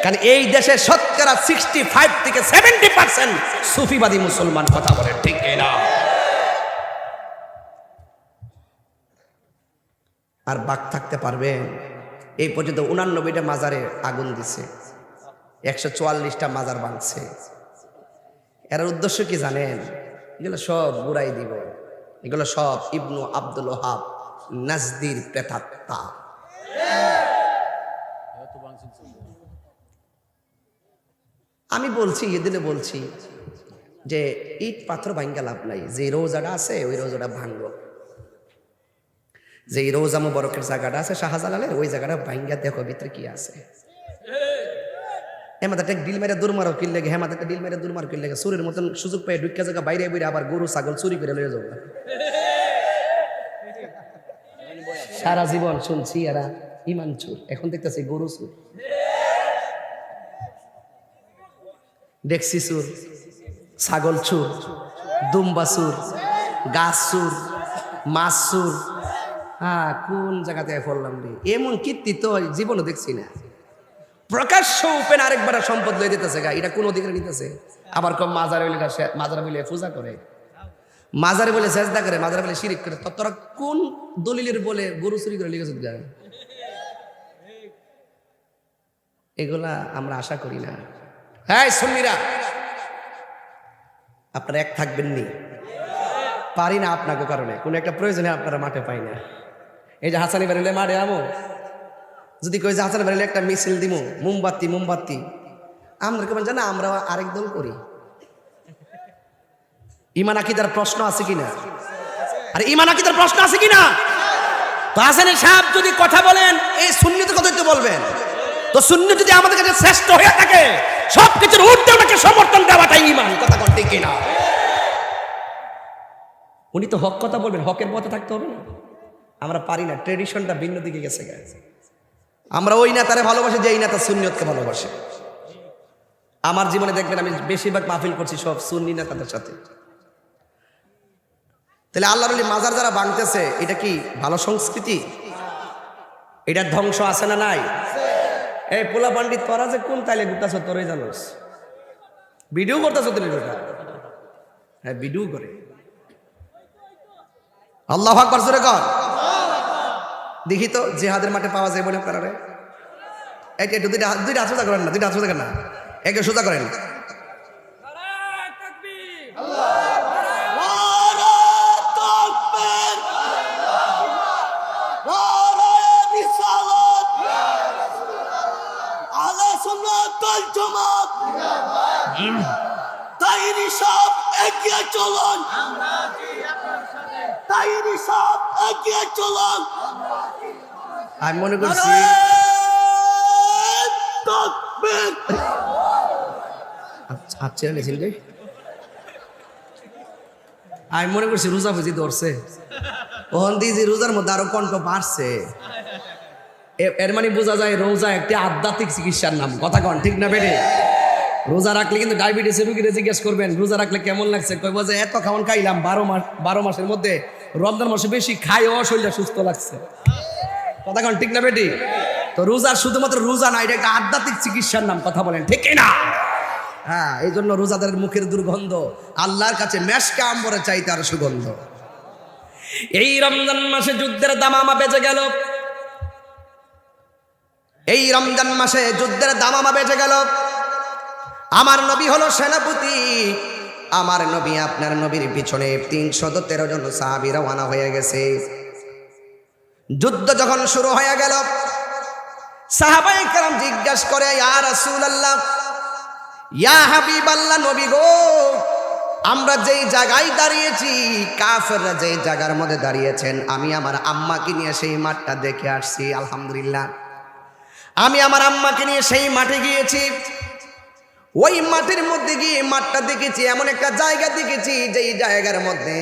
S1: কারণ এই দেশে শতকরা 65 থেকে 70% সুফিবাদী মুসলমান। কথা বলেন ঠিক কিনা? আর বাক থাকতে পারবেন? এই পর্যন্ত 89টা মাজারে আগুন দিছে, 144টা মাজার ভাঙছে। এর উদ্দেশ্য কি জানেন? এগুলো সব বুড়াই দিব, এগুলো সব ইবনু আব্দুল ওহাব নাজদির প্রেতাত্মা। আমি বলছি, এদিনে বলছি যে ইট পাথর ভাঙ্গা লাভ নাই, যে রোজাটা আছে ওই রোজাটা ভাঙ্গো। যে রোজা মুবারকের জায়গাটা আছে শাহজালালের, ওই জায়গাটা ভাঙ্গা দেখো ভিতরে কি আছে। হেমাতে ডিল মেরে দূর মারো কিনলে, হেমাতে ডিল মেরে দূর মারো কিনলে, সুরের মতন সুযোগ পেয়ে ঢুকা জায়গা বাইরে বাইরে আবার গরু ছাগল চুরি করে লয়ে যাবো। সারা জীবন শুনছি এরা ইমান চুর, এখন দেখতেছি গরু চুর, ডেক্সি চুর, ছাগল চুর, দুম্বা চুর, গাছ চুর, মাছ চুর। হ্যাঁ, কোন জায়গাতে পড়লাম রে? এমন কীর্তি তো জীবনও দেখছি না। প্রকাশ্য ওপেন আরেকবার সম্পদ লয়ে দিতেছে গা, এটা কোন অধিকার নিতেছে? আবার কম মাজারে বলে, মাজারে বলে পূজা করে, মাজারে বলে সেজদা করে, মাজারে বলে শিরিক করে। তোরা কোন দলিলের বলে গরু চুরি করে লিখেছে? এগুলা আমরা আশা করি না। হ্যাঁ সুন্নিরা, আপনারা এক থাকবেন নি? পারি না আপনাকে কারণে, কোনো একটা প্রয়োজনে আপনারা মাঠে পাই না। এই যে হাসানি বাড়িলে মাঠে আমো, যদি কই যে হাসানি বাড়িলে একটা মিছিল দিব, মোমবাতি মোমবাতি, আমরা কেমন জানা আমরা আরেক দল করি। ইমান আকীদার প্রশ্ন আছে কিনা? আরে ইমান আকীদার প্রশ্ন আছে কিনা? তো হাসানি সাহেব যদি কথা বলেন, এই সুন্নিতে কথা তো বলবেন। তো সুন্নি যদি আমাদের কাছে শ্রেষ্ঠ হয়ে থাকে, সবকিছুর ঊর্ধ্বে ওনাকে সমর্থন দেওয়াটাই ইমান। কথা বলতে কিনা? উনি তো হক কথা বলবেন, হকের পথে থাকতে হবে না। আমরা পারি না, ট্রেডিশনটা ভিন্ন দিকে গেছে। আমরা ওই নেতারে ভালোবাসি যে এই নেতা সুন্নিয়তকে ভালোবাসে। আমার জীবনে দেখবেন আমি বেশিরভাগ মাহফিল করছি সব সুন্নি নেতাদের সাথে। তাহলে আল্লাহর ওলি মাজার যারা ভাঙতেছে, এটা কি ভালো সংস্কৃতি? এটার ধ্বংস আছে না নাই? এই পোলা পান্ডিত তোরা যে কোন তাইলে ঘুরতেছ, তোরই জানোস, ভিডিও করতেছ তুমি। হ্যাঁ ভিডিও করে। আল্লাহু আকবার জোরে কর। দেখি তো জিহাদের মাঠে পাওয়া যায় বলে আপনারা? একটু দুইটা হাত সোজা করেন না, দুইটা হাত সোজা করেন না। একে সোজা করেন। আমি মনে করছি আমি মনে করছি রোজা বুঝি ধরছে, ওখান দিয়ে যে রোজার মধ্যে আরো কণ্ঠ বাড়ছে, এর মানে বোঝা যায় রোজা একটি আধ্যাত্মিক চিকিৎসার নাম। কথা কন ঠিক না বেড়ে? রোজা রাখলে কিন্তু ডায়াবেটিসের রুগীরা জিজ্ঞেস করবেন রোজা রাখলে কেমন লাগছে, কইব যে এত খাওয়ান খাইলাম 12 মাসের মধ্যে রমজান মাসে বেশি খাইও শরীরটা সুস্থ লাগছে। কথা কন ঠিক না বেটি? তো রোজা শুধুমাত্র রোজা না, এটা একটা আধ্যাত্মিক চিকিৎসার নাম। কথা বলেন ঠিক না? হ্যাঁ, এই জন্য রোজাদারের মুখের দুর্গন্ধ আল্লাহর কাছে মেশকা আম্বরে চাইতে আরো সুগন্ধ। এই রমজান মাসে যুদ্ধের দামামা বেজে গেল, এই রমজান মাসে যুদ্ধের দামামা বেজে গেল। আমার নবী হলো সেনাপতি, আমার নবী আপনার নবীর পিছনে 313 জন সাহাবী রওনা হয়ে গেছে। যুদ্ধ যখন শুরু হয়ে গেল, সাহাবায়ে কেরাম জিজ্ঞাসা করে, ইয়া রাসূলুল্লাহ, ইয়া হাবিবাল্লাহ, নবী গো, আমরা যেই জায়গায় দাঁড়িয়েছি, কাফেররা যেই জায়গার মধ্যে দাঁড়িয়েছেন, আমি আমার আম্মাকে নিয়ে সেই মাঠটা দেখে আসছি। আলহামদুলিল্লাহ, আমি আমার আম্মাকে নিয়ে সেই মাঠে গিয়েছি। ওই মাঠের মধ্যে গিয়ে মাঠটা দেখেছি, এমন একটা জায়গা দেখেছি যেই জায়গার মধ্যে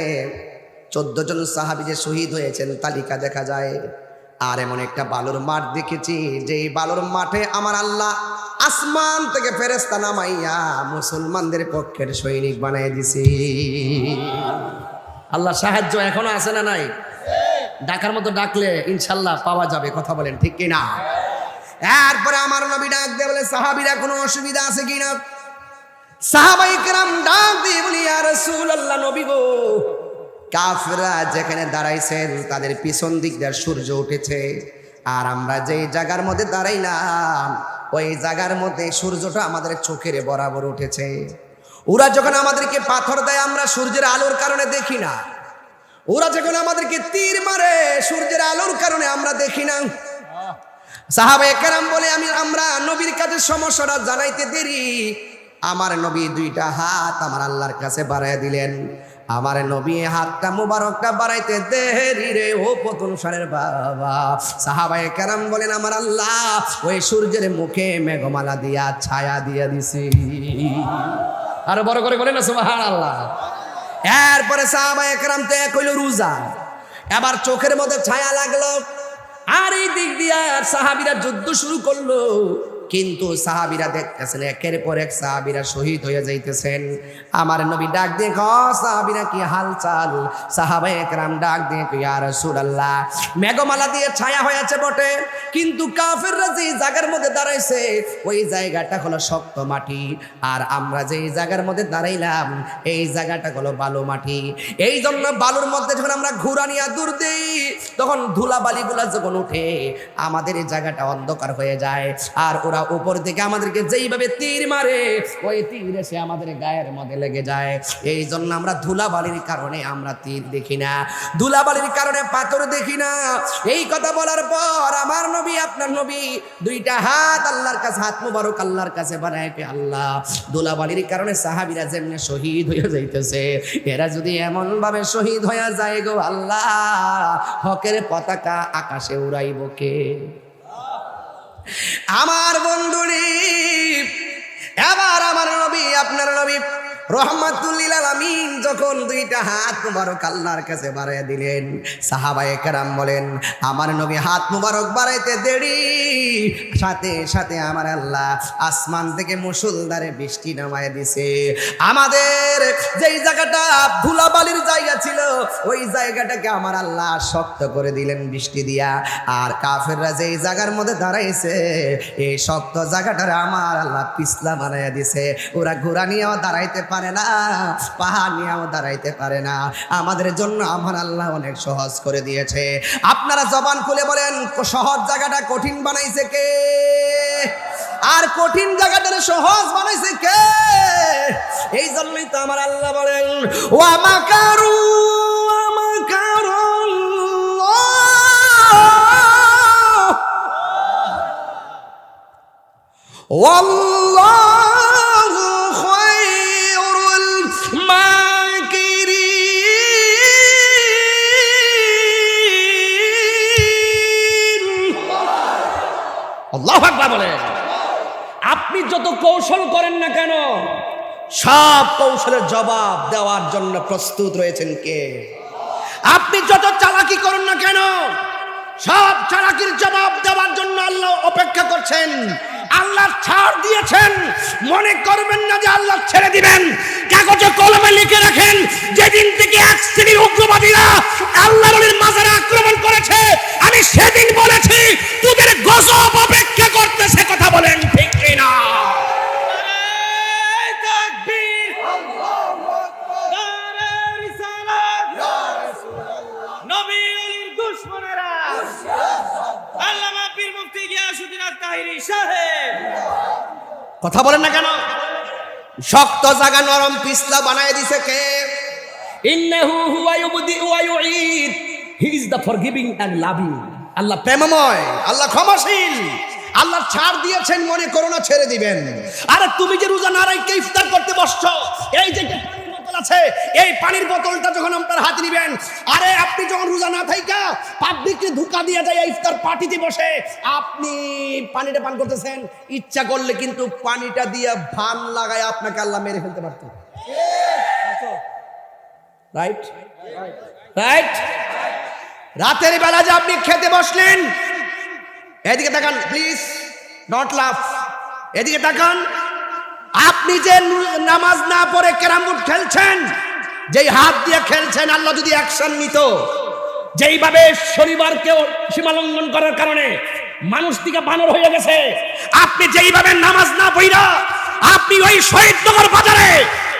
S1: 14 জন সাহাবী যে শহীদ হয়েছেন তালিকা দেখা যায়। আর এমন একটা বালুর মাঠ দেখেছি যেই বালুর মাঠে আমার আল্লাহ আসমান থেকে ফেরেশতা নামাইয়া মুসলমানদের পক্ষের সৈনিক বানাই দিছি। আল্লাহ সাহায্য এখনো আছে না নাই? ডাকার মতো ডাকলে ইনশাল্লাহ পাওয়া যাবে। কথা বলেন ঠিক কিনা? এরপরে আমার নবী ডাক দিয়ে বলে, সাহাবীরা কোনো অসুবিধা আছে কিনা? সাহাবায়ে কেরাম ডাক দিয়ে বলি, ইয়া রাসূলুল্লাহ, নবী গো, কাফেররা যেখানে দাঁড়াইছেন তাদের পিছন দিক দিয়ে সূর্য উঠেছে, আর আমরা যেই জায়গার মধ্যে দাঁড়াইলাম ওই জায়গার মধ্যে সূর্যটা আমাদের চোখের বরাবর উঠেছে। ওরা যখন আমাদেরকে পাথর দেয় আমরা সূর্যের আলোর কারণে দেখি না, ওরা যখন আমাদেরকে তীর মারে সূর্যের আলোর কারণে আমরা দেখি না। সাহাবায়ে কেরাম বলে, আমরা নবীর কাছে সমস্যাটা জানাইতে দেরি, আমার নবী 2টা হাত আমার আল্লাহর কাছে বাড়াইয়া দিলেন। আমার নবী হাতটা মুবারকটা বাড়াইতে দেরি রে ও পতনসারের বাবা। সাহাবায়ে কেরাম বলেন, আমার আল্লাহ ওই সূর্যের মুখে মেঘমালা দিয়া ছায়া দিয়া দিছি। আরো বড় করে বলেন না সুবহানাল্লাহ। এরপরে সাহাবায়ে কেরাম তে কইল রোজা, এবার চোখের মধ্যে ছায়া লাগলো, আর এই দিক দিয়া সাহাবীরা যুদ্ধ শুরু করলো। কিন্তু সাহাবীরা দেখতেছেন একের পর এক সাহাবীরা শহীদ হয়ে যাইতেছেন। আমার নবী ডাক দিয়ে সাহাবীরা কি হালচাল? সাহাবায়ে কেরাম ডাক দিয়ে, ইয়া রাসূলুল্লাহ, মেঘমালা দিয়ে ছায়া হয়েছে বটে, কিন্তু কাফেররা যে জায়গার মধ্যে দাঁড়াইছে ওই জায়গাটা হলো শক্ত মাটি, আর আমরা যেই জায়গার মধ্যে দাঁড়াইলাম এই জায়গাটা হলো বালু মাটি। এই জন্য বালুর মধ্যে যখন আমরা ঘোড়া নিয়ে দূর দিই তখন ধুলাবালিগুলা যখন উঠে আমাদের এই জায়গাটা অন্ধকার হয়ে যায়, আর ওরা উপর থেকে আমাদেরকে যেইভাবে তীর মারে ওই তীর এসে আমাদের গায়ের মধ্যে লেগে যায়। এই জন্য আমরা ধুলাবালির কারণে আমরা তীর দেখি না, ধুলাবালির কারণে পাথর দেখি না। এই কথা বলার পর আমার নবী আপনার নবী 2টা হাত আল্লাহর কাছে, হাত মুবারক আল্লাহর কাছে বানায়, আল্লাহ ধুলাবালির কারণে সাহাবীরা যেমনি শহীদ হয়ে যাইতেছে, এরা যদি এমন ভাবে শহীদ হয়ে যায় গো আল্লাহ, হকের পতাকা আকাশে উড়াইব কে? আমার বন্ধুরি, এবার আমার নবী আপনার নবী রহমাতুল লিল আলামিন যখন 2টা হাত মুবারক আল্লাহর কাছে বাড়াইয়া দিলেন, সাহাবায়ে কেরাম বলেন, আমার নবী হাত মুবারক বাড়াইতে দেরি, সাথে সাথে আমার আল্লাহ আসমান থেকে মুষলধারে বৃষ্টি নামায় দিছে। আমাদের যেই জায়গাটা ধুলাবালির জায়গা ছিল ওই জায়গাটাকে আমার আল্লাহ শক্ত করে দিলেন বৃষ্টি দিয়া, আর কাফেররা যেই জায়গার মধ্যে দাঁড়াইছে এই শক্ত জায়গাটারে আমার আল্লাহ পিছলা বানাইয়া দিছে। ওরা ঘোড়া নিয়েও দাঁড়াইতে পারে না, পাহাড় নিয়েও দাঁড়াইতে পারে না। আমাদের জন্য আমার আল্লাহ অনেক সহজ করে দিয়েছে। আপনারা জবান খুলে বলেন, সহজ জায়গাটা কঠিন বানাইছে কে? আর কঠিন জায়গাটা সহজ বানাইছে আমার আল্লাহ বলেন ওয়া মাকারু ওয়া মাকারুল্লাহ ওয়াল্লাহু খায়রুল মাকিরিন। আল্লাহু আকবার বলেন।
S2: আপনি যত কৌশল করেন না কেন,
S1: সব কৌশলের জবাব দেওয়ার জন্য প্রস্তুত রয়েছেন কে? আপনি যত চালাকি করুন না কেন, সব চালাকির জবাব দেওয়ার জন্য আল্লাহ অপেক্ষা করছেন। আল্লাহ ছাড় দিয়েছেন, মনে করবেন না যে আল্লাহ ছেড়ে দিবেন। কাগজে কলমে লিখে রাখেন, যেদিন থেকে এক শ্রেণীর উগ্রবাদীরা আল্লাহর ওলির মাজারে আক্রমণ করেছে, আমি সেদিন বলেছি তোদের গজব অপেক্ষা করতেছে। কথা বলেন ঠিক কিনা? কথা বলেন না কেন? শক্ত জায়গা নরম পিছলা বানায় দিছে কে?
S2: ইন্নাহু হুয়া ইউবদি ওয়া ইউঈদ, he is the forgiving and loving.
S1: আল্লাহ প্রেমময়, আল্লাহ ক্ষমাশীল। আল্লাহ ছাড় দিয়েছেন, মনে করো না ছেড়ে দিবেন। আরে তুমি যে রোজা না রেখে ইফতার করতে বসছো, এই যে পানির বোতল আছে, এই পানির বোতলটা যখন আপনার হাতে নিবেন, আরে আপনি যখন রোজা না থাইকা পাবলিককে ধোঁকা দিয়ে যায় ইফতার পার্টিতে বসে আপনি পানিটা পান করতেছেন, ইচ্ছা করলে কিন্তু পানিটা দিয়ে ভান লাগায় আপনাকে আল্লাহ মেরে ফেলতে পারত। Right right. রাতের বেলা যে আপনি খেতে বসলেন, এদিকে তাকান প্লিজ, নট লাফ, এদিকে তাকান। আপনি যে নামাজ না পড়ে ক্যারাম বোর্ড খেলছেন, যেই হাত দিয়ে খেলছেন, আল্লাহ যদি অ্যাকশন নিত,
S2: যেইভাবে শনিবারকে সীমালঙ্ঘন করার কারণে মানুষ থেকে বানর হয়ে গেছে,
S1: আপনি যেইভাবে নামাজ না পড়া আপনি ওই শহীদনগর বাজারে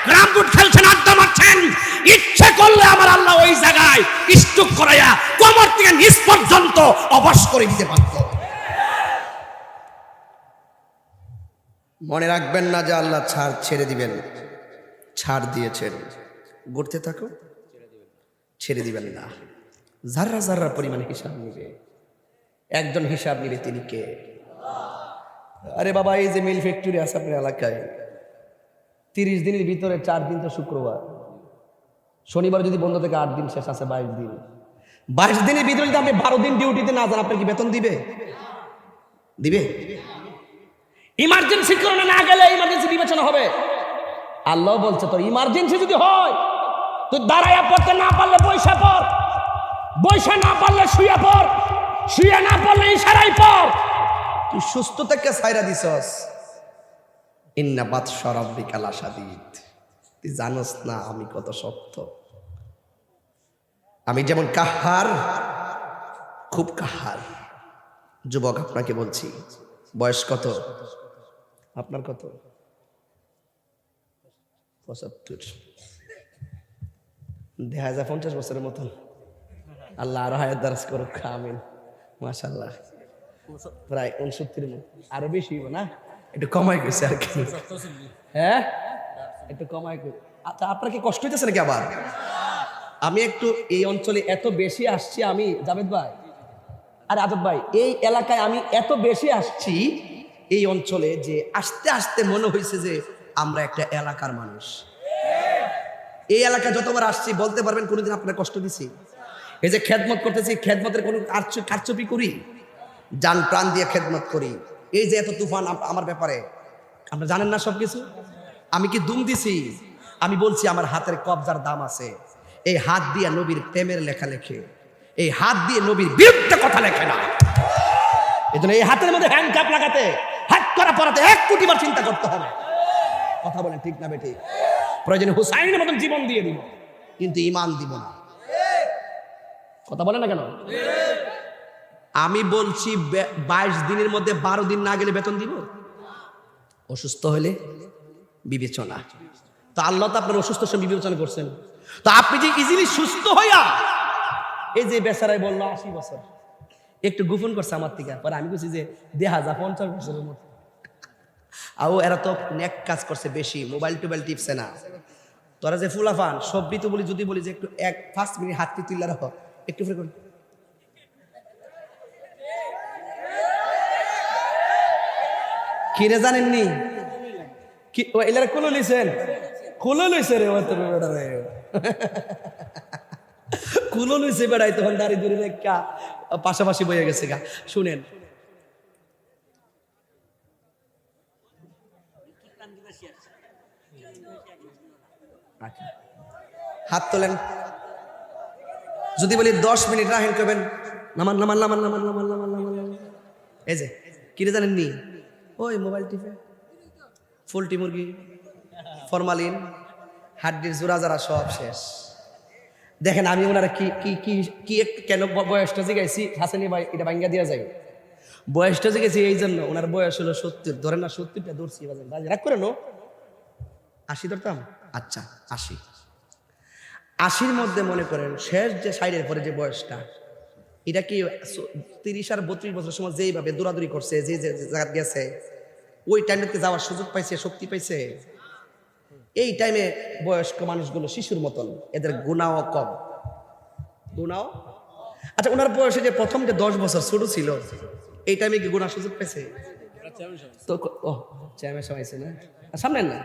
S1: ক্যারাম বোর্ড খেলছেন, আড্ডা মারছেন, ইচ্ছে করলে আমার আল্লাহ ওই জায়গায় স্ট্রোক করাইয়া কোমর থেকে নিচ পর্যন্ত অবশ করে দিতে পারত। মনে রাখবেন না যে আল্লাহ ছাড় ছেড়ে দিবেন, ছাড় দিয়েছেন, ঘুরতে থাকো, ছেড়ে দিবেন না। যার্রা যার্রা পরিমাণে হিসাব নিবে, একজন হিসাব নিবে, তিনি কে? আরে বাবা, এই যে মিল ফ্যাক্টরি আছে আপনার এলাকায়, 30 দিনের ভিতরে 4 দিন তো শুক্রবার, শনিবার যদি বন্ধ থেকে 8 দিন শেষ আছে 22 দিন। 22 দিনের ভিতরে যদি আপনি 12 দিন ডিউটিতে না যান, আপনার কি বেতন দিবে? দিবে?
S2: ইমার্জেন্সি কারণে না গেলে ইমার্জেন্সি বিবেচনা হবে। আল্লাহ বলছে তোর ইমার্জেন্সি যদি হয়, তুই দাঁড়াইয়া পড়তে না পারলে বইসা পড়, বইসা না পারলে শুয়ে পড়, শুয়ে না পারলে ইশারায় পড়।
S1: তুই সুস্থ থেকে ছাইরা দিছস। ইন্না বাতশা রাব্বিকা লাশাদীদ। তুই জানোস না আমি কত শক্ত, আমি যেমন কাহার, খুব কাহার। যুবক আপনাকে বলছি, বয়স কত আপনার? কত? 75। দেখা যায় 50 বছরের মতন। আল্লাহ আরো হায়াত দারাজ করুক, আমিন। মাশাআল্লাহ, প্রায় 69 মতো, আরো বেশি হইব না? একটু কমাই গেছে আর কি। হ্যাঁ, একটু কমাই গেছে। আচ্ছা, আপনার কি কষ্ট হইতেছে নাকি? আবার আমি একটু এই অঞ্চলে এত বেশি আসছি, আমি জাভেদ ভাই আর আজব ভাই, এই এলাকায় আমি এত বেশি আসছি এই অঞ্চলে, যে আস্তে আস্তে মনে হয়েছে যে আমরা একটা এলাকার মানুষ। এই এলাকায় যতবার আসছি বলতে পারবেন কোনোদিন আপনার কষ্ট দিছি? এই যে খেদমত করতেছি, খেদমতের কোনো কারচুপি করি? জান প্রাণ দিয়ে খেদমত করি। এই যে এত তুফান আমার ব্যাপারে আপনারা জানেন না সবকিছু। আমি কি দুম দিছি? আমি বলছি আমার হাতের কবজার দাম আছে। এই হাত দিয়ে নবীর প্রেমের লেখা লেখে, এই হাত দিয়ে নবীর বিরুদ্ধে কথা লেখে না। এই জন্য এই হাতের মধ্যে হ্যান্ডকাপ লাগাতে, হাত করা পরাতে 1 কোটি বার চিন্তা করতে হবে। কথা বলেন ঠিক না বেঠিক? প্রয়োজনে হুসাইনের মতন জীবন দিয়ে দিব, কিন্তু ঈমান দিব না। কথা বলেন না কেন? আমি বলছি 22 দিনের মধ্যে 12 দিন না গেলে বেতন দিব? অসুস্থ হলে বিবেচনা। তো আল্লাহ তো আপনার অসুস্থ সময় বিবেচনা করছেন। তো আপনি যে ইজিলি সুস্থ হইয়া, এই যে বেচারাই বললো 80 বছর, একটু গোপন করছে আমার থেকে, পরে আমি বলছি যে 50 বছরের মতো। আর এরা তো নেক কাজ করছে বেশি, মোবাইল টোবাইল টিপছে না। তোরা যে ফুলাফান সবই তো বলি, যদি বলি যে একটু 5 মিনিট হাতটি তুলে রাখো, একটু ফের করি, কি রে জানেননি কি এলার খুলে লইছেন, খুলে লইছে রে বেটা রে, খুলে লইছে বেড়াই, তখন দাঁড়ি দূরে রেখা পাশাপাশি বয়ে গেছে গা। শুনেন, হাত তোলেন, যদি বলি 10 মিনিট রাখেন করবেন, নামান নামান নামান নামান নামান নামান নামান নামান। এই যে কি রে জানেননি, ওই মোবাইল টিপে পোল্ট্রি মুরগি ফরমালিন হাড্ডির জোড়া যারা সব শেষ। দেখেন আমি ওনারা কি কি কি কি কেন বয়সটা জিগাইছি, হাসানি ভাই এটা ভাঙ্গা দেওয়া যায়, বয়সটা জিগেছি এই জন্য, ওনার বয়স হলো 70, ধরেন না 70টা ধরছি, রাগ করে নো 80 ধরতাম, আচ্ছা 80-80 মধ্যে মনে করেন শেষ যে সাইডের পরে যে বয়সটা, এটা কি 30 আর 32 বছর সময় যেইভাবে দৌড়াদৌড়ি করছে, যে যে জায়গা গেছে, ওই টাইমটাতে যাওয়ার সুযোগ পাইছে, শক্তি পাইছে। এই টাইমে বয়স্ক মানুষগুলো শিশুর মতন, এদের গুনাও কম, গুনাও। আচ্ছা ওনার বয়সে যে প্রথম যে 10 বছর ছোট ছিল, এই টাইমে কি গুনার সুযোগ পাইছে? তো ও চ্যামে সবাইছে না, সামনে না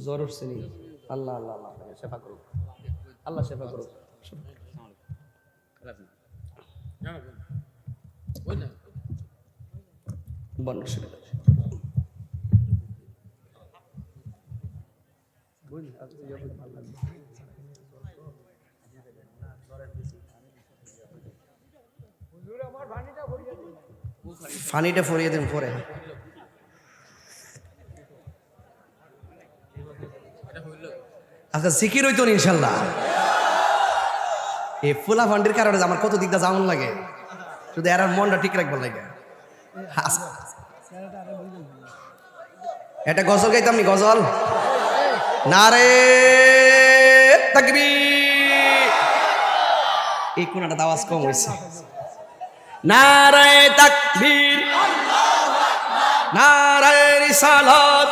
S1: জ্বর উঠছে নি, আল্লাহ আল্লাহ আল্লাহ শেফা করুক, আল্লাহ শেফা করুক। ফানিটা ফরিয়ে দেন পরে। আচ্ছা জিকির হইতো ইনশাল্লাহ। এই ফুলা ফান্ডির কারণে আমার কত দিকটা যেমন লাগে, শুধু এর মনটা ঠিক রাখবার লাগে। এটা গজল গাইতাম নি, গজল নারে তাকবীর, এই কোনটা আওয়াজ কম হয়েছে, নারে তাকবীর, নারে রিসালাত,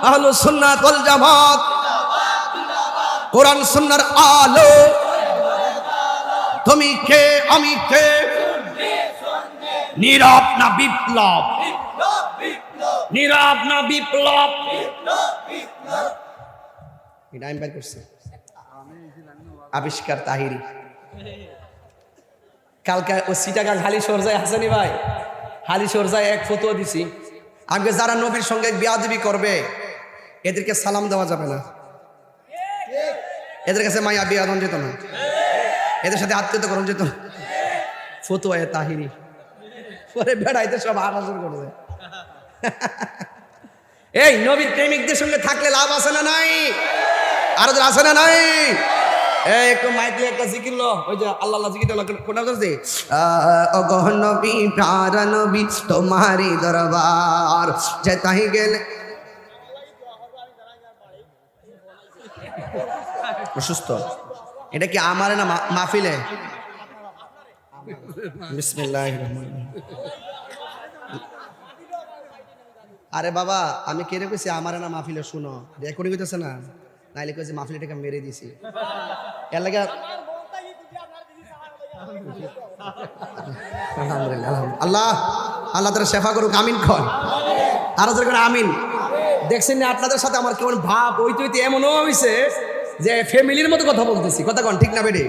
S1: আহলুস সুন্নাত ওয়াল জামাত, কোরআন সুন্নাহর আলো, তুমি কে আমি কে, নীরব না বিপ্লব, নীরব না বিপ্লব, এটা আমি বের করছি, আবিষ্কার তাহিরি। কালকে ও সিটাগাং হালি সরজায় হাসানি ভাই, হালি সরজায় এক ফতোয়া দিছি, আগে যারা নবীর সঙ্গে বেয়াদবি করবে এদেরকে সালাম দেওয়া যাবে না, এদের কাছে মায়া বিয়াদন যেত না, এদের সাথে আত্মীয়তাকরণ যেত না, ফতোয়া তাহিরি। পরে বেড়াইতে সব হাসাহাসি করছে। এই নবীর প্রেমিকদের সঙ্গে থাকলে লাভ আছে না নাই? আর আছে না নাই? এই একটু মাইক দিয়ে একটা জিকির লো, ওই যে আল্লাহ আল্লাহ জিকিরটা কোনটা বলছে, ওগো নবী প্যারা নবী তোমারি দরবার যেতাই গেলে। অসুস্থ, এটা কি আমারে না মাহফিলে? বিসমিল্লাহির রহমানির রহিম। আরে বাবা আমি কেড়ে কইছি আমারে না মাহফিলে, শুনো রেকর্ডিং হইতেছে না, নাইলে কইছি মাহফিলটাকে মেরে দিছি এর লাগে। আলহামদুলিল্লাহ, আল্লাহ আল্লাহ তাআলা শেফা করুক, আমিন কর, আর যখন আমিন। দেখছেন না আপনাদের সাথে আমার কেমন ভাব হইতে হইতে এমনও হয়েছে যে ফ্যামিলির মতো কথা বলতেছি, কথা কন ঠিক না বেডি?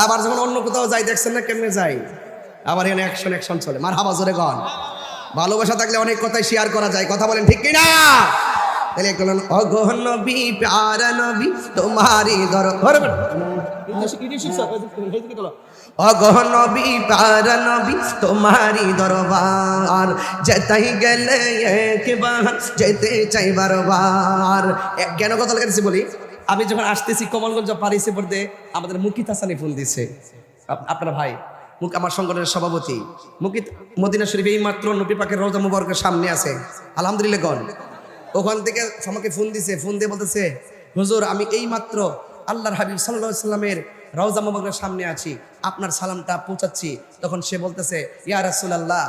S1: আবার যখন অন্য কোথাও যাই দেখছেন না কেমনে যাই, আবার এখানে অ্যাকশন চলে, মার হাবা জোরে কন। ভালোবাসা থাকলে অনেক কথাই শেয়ার করা যায়, কথা বলেন ঠিক কিনা? তাহলে বলেন ওগো নবী প্যারা নবী তোমারি দরবার, ওগো নবী প্যারা নবী তোমারি দরবার যেতাই গেলে একবার যেতে চাই বারবার। কেন কথা লাগাইছি বলি, আমি যখন আসতেছি কমলগঞ্জ পারিসে পড়তে আমাদের মুকিত হাসানি ফোন দিছে, আপনার ভাই আমার সংগঠনের সভাপতি মুকিত, মদিনা শরীফ এই মাত্র নবী পাকের রওজা মুবারকের সামনে আছে, আলহামদুলিল্লাহ গণ। ওখান থেকে আমাকে ফোন দিছে, ফোন দিয়ে বলতেছে হুজুর আমি এই মাত্র আল্লাহর হাবিব সাল্লাল্লাহু আলাইহি ওয়াসাল্লামের রওজা মুবারকের সামনে আছি, আপনার সালামটা পৌঁছাচ্ছি, তখন সে বলতেছে, ইয়া রাসূলুল্লাহ,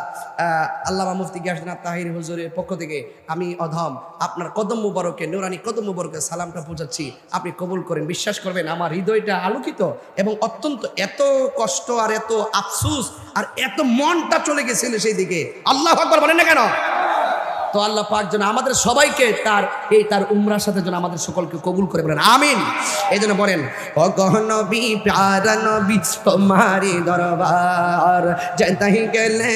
S1: আল্লামা মুফতি গিয়াসউদ্দিন তাহির হুজুরের পক্ষ থেকে আমি অধম আপনার কদম মুবারকে, নুরানি কদম মুবারকে সালামটা পৌঁছাচ্ছি, আপনি কবুল করেন। বিশ্বাস করবেন আমার হৃদয়টা আলোকিত এবং অত্যন্ত এত কষ্ট আর এত আফসোস আর এত মনটা চলে গেছিল সেই দিকে। আল্লাহু আকবার বলেন না কেন? তো আল্লাহ পাক যেন আমাদের সবাইকে তার উমরার সাথে যেন আমাদের সকলকে কবুল করে, বলেন আমিন। এই জন্য বলেন, ও গো নবী প্যারা নবী তোমারি দরবার যেতে গেলে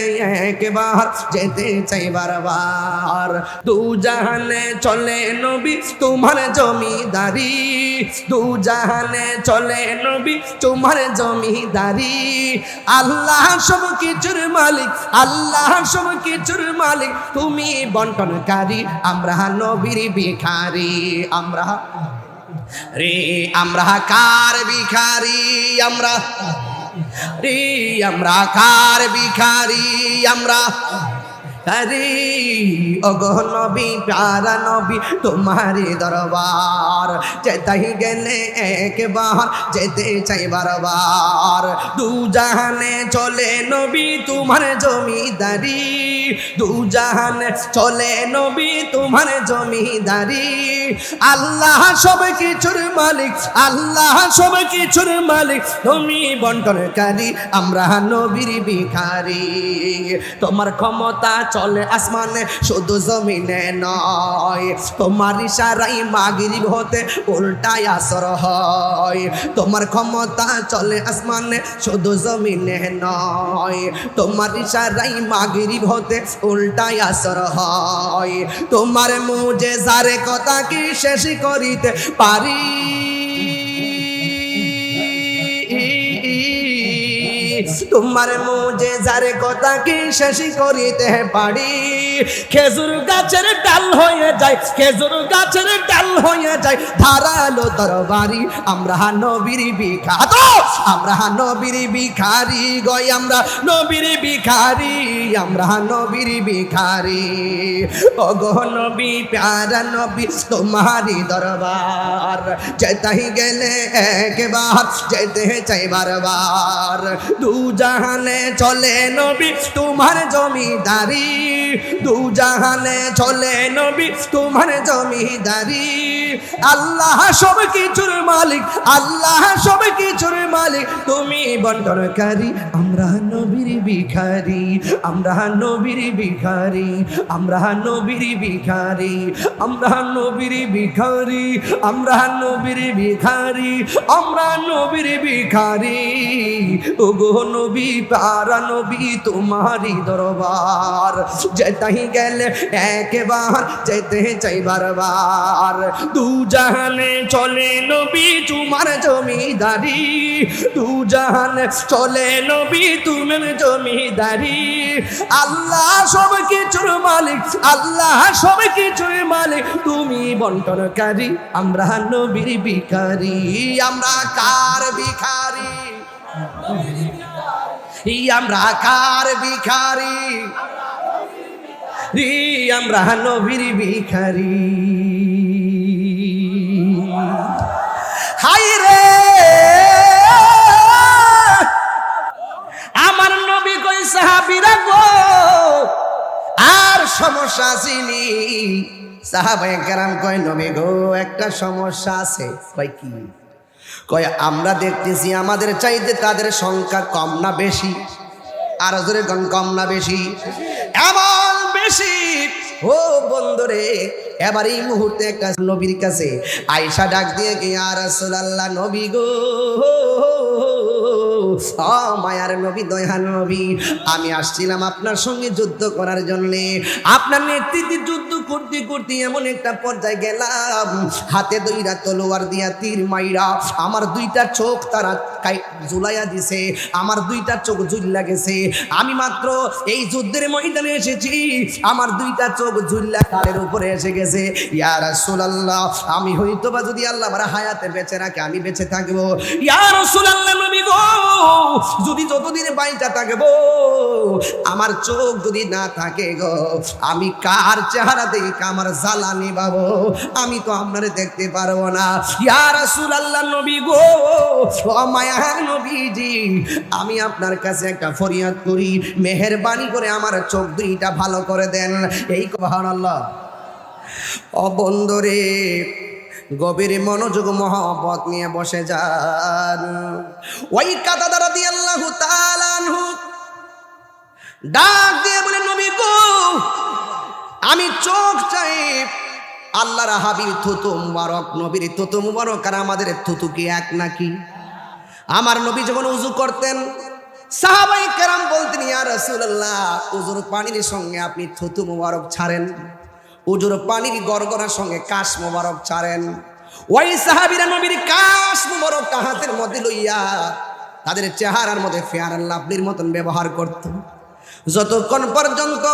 S1: একবার যেতে চাই বারবার, দু জাহানে চলে নবী তোমার জমিদারি, দু জাহানে চলে নবী তোমার জমিদারি, আল্লাহ সব কিছুর মালিক, আল্লাহ সব কিছুর মালিক, তুমি বন্টনকারী, আমরা নবীর ভিখারি, আমরা রে আমরা কার ভিখারি, আমরা রে আমরা কার ভিখারি, আমরা আরে ওগো নবী প্যারা নবী তোমারি দরবার যেতে গেলে একবার যেতে চাই বারবার, দু জাহানে চলে নবী তোমার জমিদারি, দু জাহানে চলে নবী তোমার জমিদারি, আল্লাহ সব কিছুর মালিক, আল্লাহ সব কিছুর মালিক, তুমি বন্টনকারী, আমরা নবীর ভিখারি, তোমার ক্ষমতা চলে আসমানে শুধু জমিনে নয়, তোমার ইশারায় মাগরিব হতে উল্টায় আসর হয়, তোমার ক্ষমতা চলে আসমানে শুধু জমিনে নয়, তোমার ইশারায় মাগরিব হতে উল্টায় আসর হয়, তোমার মুজেজার কথা কি শেষ করিতে পারি, তোমার মুজেজার কথা কি শেষ করিতে পারি, খেজুর গাছের ডাল হয়ে যায়, খেজুর গাছের ডাল হয়ে যায় ধারালো তরবারি, আমরা নবীর ভিখারি, আমরা নবীর ভিখারি গয়, আমরা নবীর ভিখারি, আমরা নবীর ভিখারি, ওগো নবী প্যারা নবী তোমারি দরবার যেতে গেলে একবার যেতে চাই বারবার, দু জাহানে চলে নবী তোমার জমিদারি, দু জাহানে চলে নবী তোমার জমিদারি, আল্লাহ সব কিছুর মালিক, আল্লাহ সব কিছুর মালিক, তুমি বন্টনকারী, আমরা নবীর ভিখারি, আমরা নবীর ভিখারি, আমরা নবীর ভিখারি, আমরা নবীর ভিখারি, আমরা নবীর ভিখারি, আমরা নবীর ভিখারি, ওগো নবী প্যারা নবী তোমারি দরবার যেতে গেলে একবার যেতে চাই বারবার, দু জাহানে চলে নবী তোমার জমিদারি, দু জাহানে চলে নবী তোমার জমিদারি, আল্লাহ সব কিছুর মালিক, আল্লাহ সব কিছুর মালিক, তুমি বন্টনকারী, আমরা নবীর ভিখারি, আমরা কার ভিখারি, আমরা কার ভিখারি, আমরা নবীর ভিখারি, হাই রে আমার নবী কই সাহাবীরা গো আর সমস্যা চিনি, সাহাবায়ে কেরাম কয় নবী গো একটা সমস্যা আছে, কয় কি, কয় আমরা দেখতেছি আমাদের চাইতে তাদের সংখ্যা কম না বেশি, আর জোরে কম না বেশি, এমন বেশি ও বন্ধুরে, এবার এই মুহূর্তে একটা নবীর কাছে আয়েশা ডাক দিয়ে কি, ইয়া রাসূলুল্লাহ নবী গো, ও মায়ার নবী, দয়ার নবী, আমি আসছিলাম আপনার সঙ্গে যুদ্ধ করার জন্য, আপনার নেতৃত্বে যুদ্ধ করতে করতে এমন একটা পর্যায়ে গেলাম, হাতে দুইটা তলোয়ার দিয়া তীর মাইরা আমার দুইটা চোখ তারা ঝুলাইয়া দিছে, আমার দুইটা চোখ ঝুল্লা গেছে, আমি মাত্র এই যুদ্ধের ময়দানে এসেছি, আমার দুইটা চোখ ঝুল্লা কালের উপরে এসে গেছে, ইয়া রাসূলুল্লাহ আমি হয়তো বা যদি আল্লাহ আমার হায়াতে বেঁচে রাখে আমি বেঁচে থাকবো, ইয়া রাসূলুল্লাহ নবী গো গো, যদি যতদিন বাইচা থাকবো আমার চোখ যদি না থাকে গো, আমি কার চেহারা দেখে আমার জ্বালানি পাবো? আমি তো আপনারে দেখতে পারবো না। ইয়া রাসূলুল্লাহ, নবী গো, ও মায়ার নবীজি, আমি আপনার কাছে একটা ফরিয়াদ করি, মেহেরবানি করে আমার চোখ দুইটা ভালো করে দেন। এই সুবহানাল্লাহ। ও বন্ধুরে, গভীর মনোযোগ মহব্বত নিয়ে বসে যান। ওই কাতাদা রাদিয়াল্লাহু তাআলা আনহু ডাক দিয়ে বলে, নবী গো, আমি চোখ চাই আল্লাহর হাবিব থুতু মুবারক, নবীর থুতু মুবারক আর আমাদের থুতু কি এক নাকি? আমার নবী যখন উযু করতেন, সাহাবায়ে কেরাম বলতেন, ইয়া রাসূলুল্লাহ, উযুর পানির সঙ্গে আপনি থুতু মুবারক ছাড়েন, উজুর পানির গড়গড়ার সঙ্গে কাশ মোবারক ছাড়েন। ওই সাহাবীরা নবীর কাশ মোবারক হাতের মধ্যে লইয়া তাদের চেহারার মধ্যে ফেয়ার লাভলির মতন ব্যবহার করত। যতক্ষণ পর্যন্ত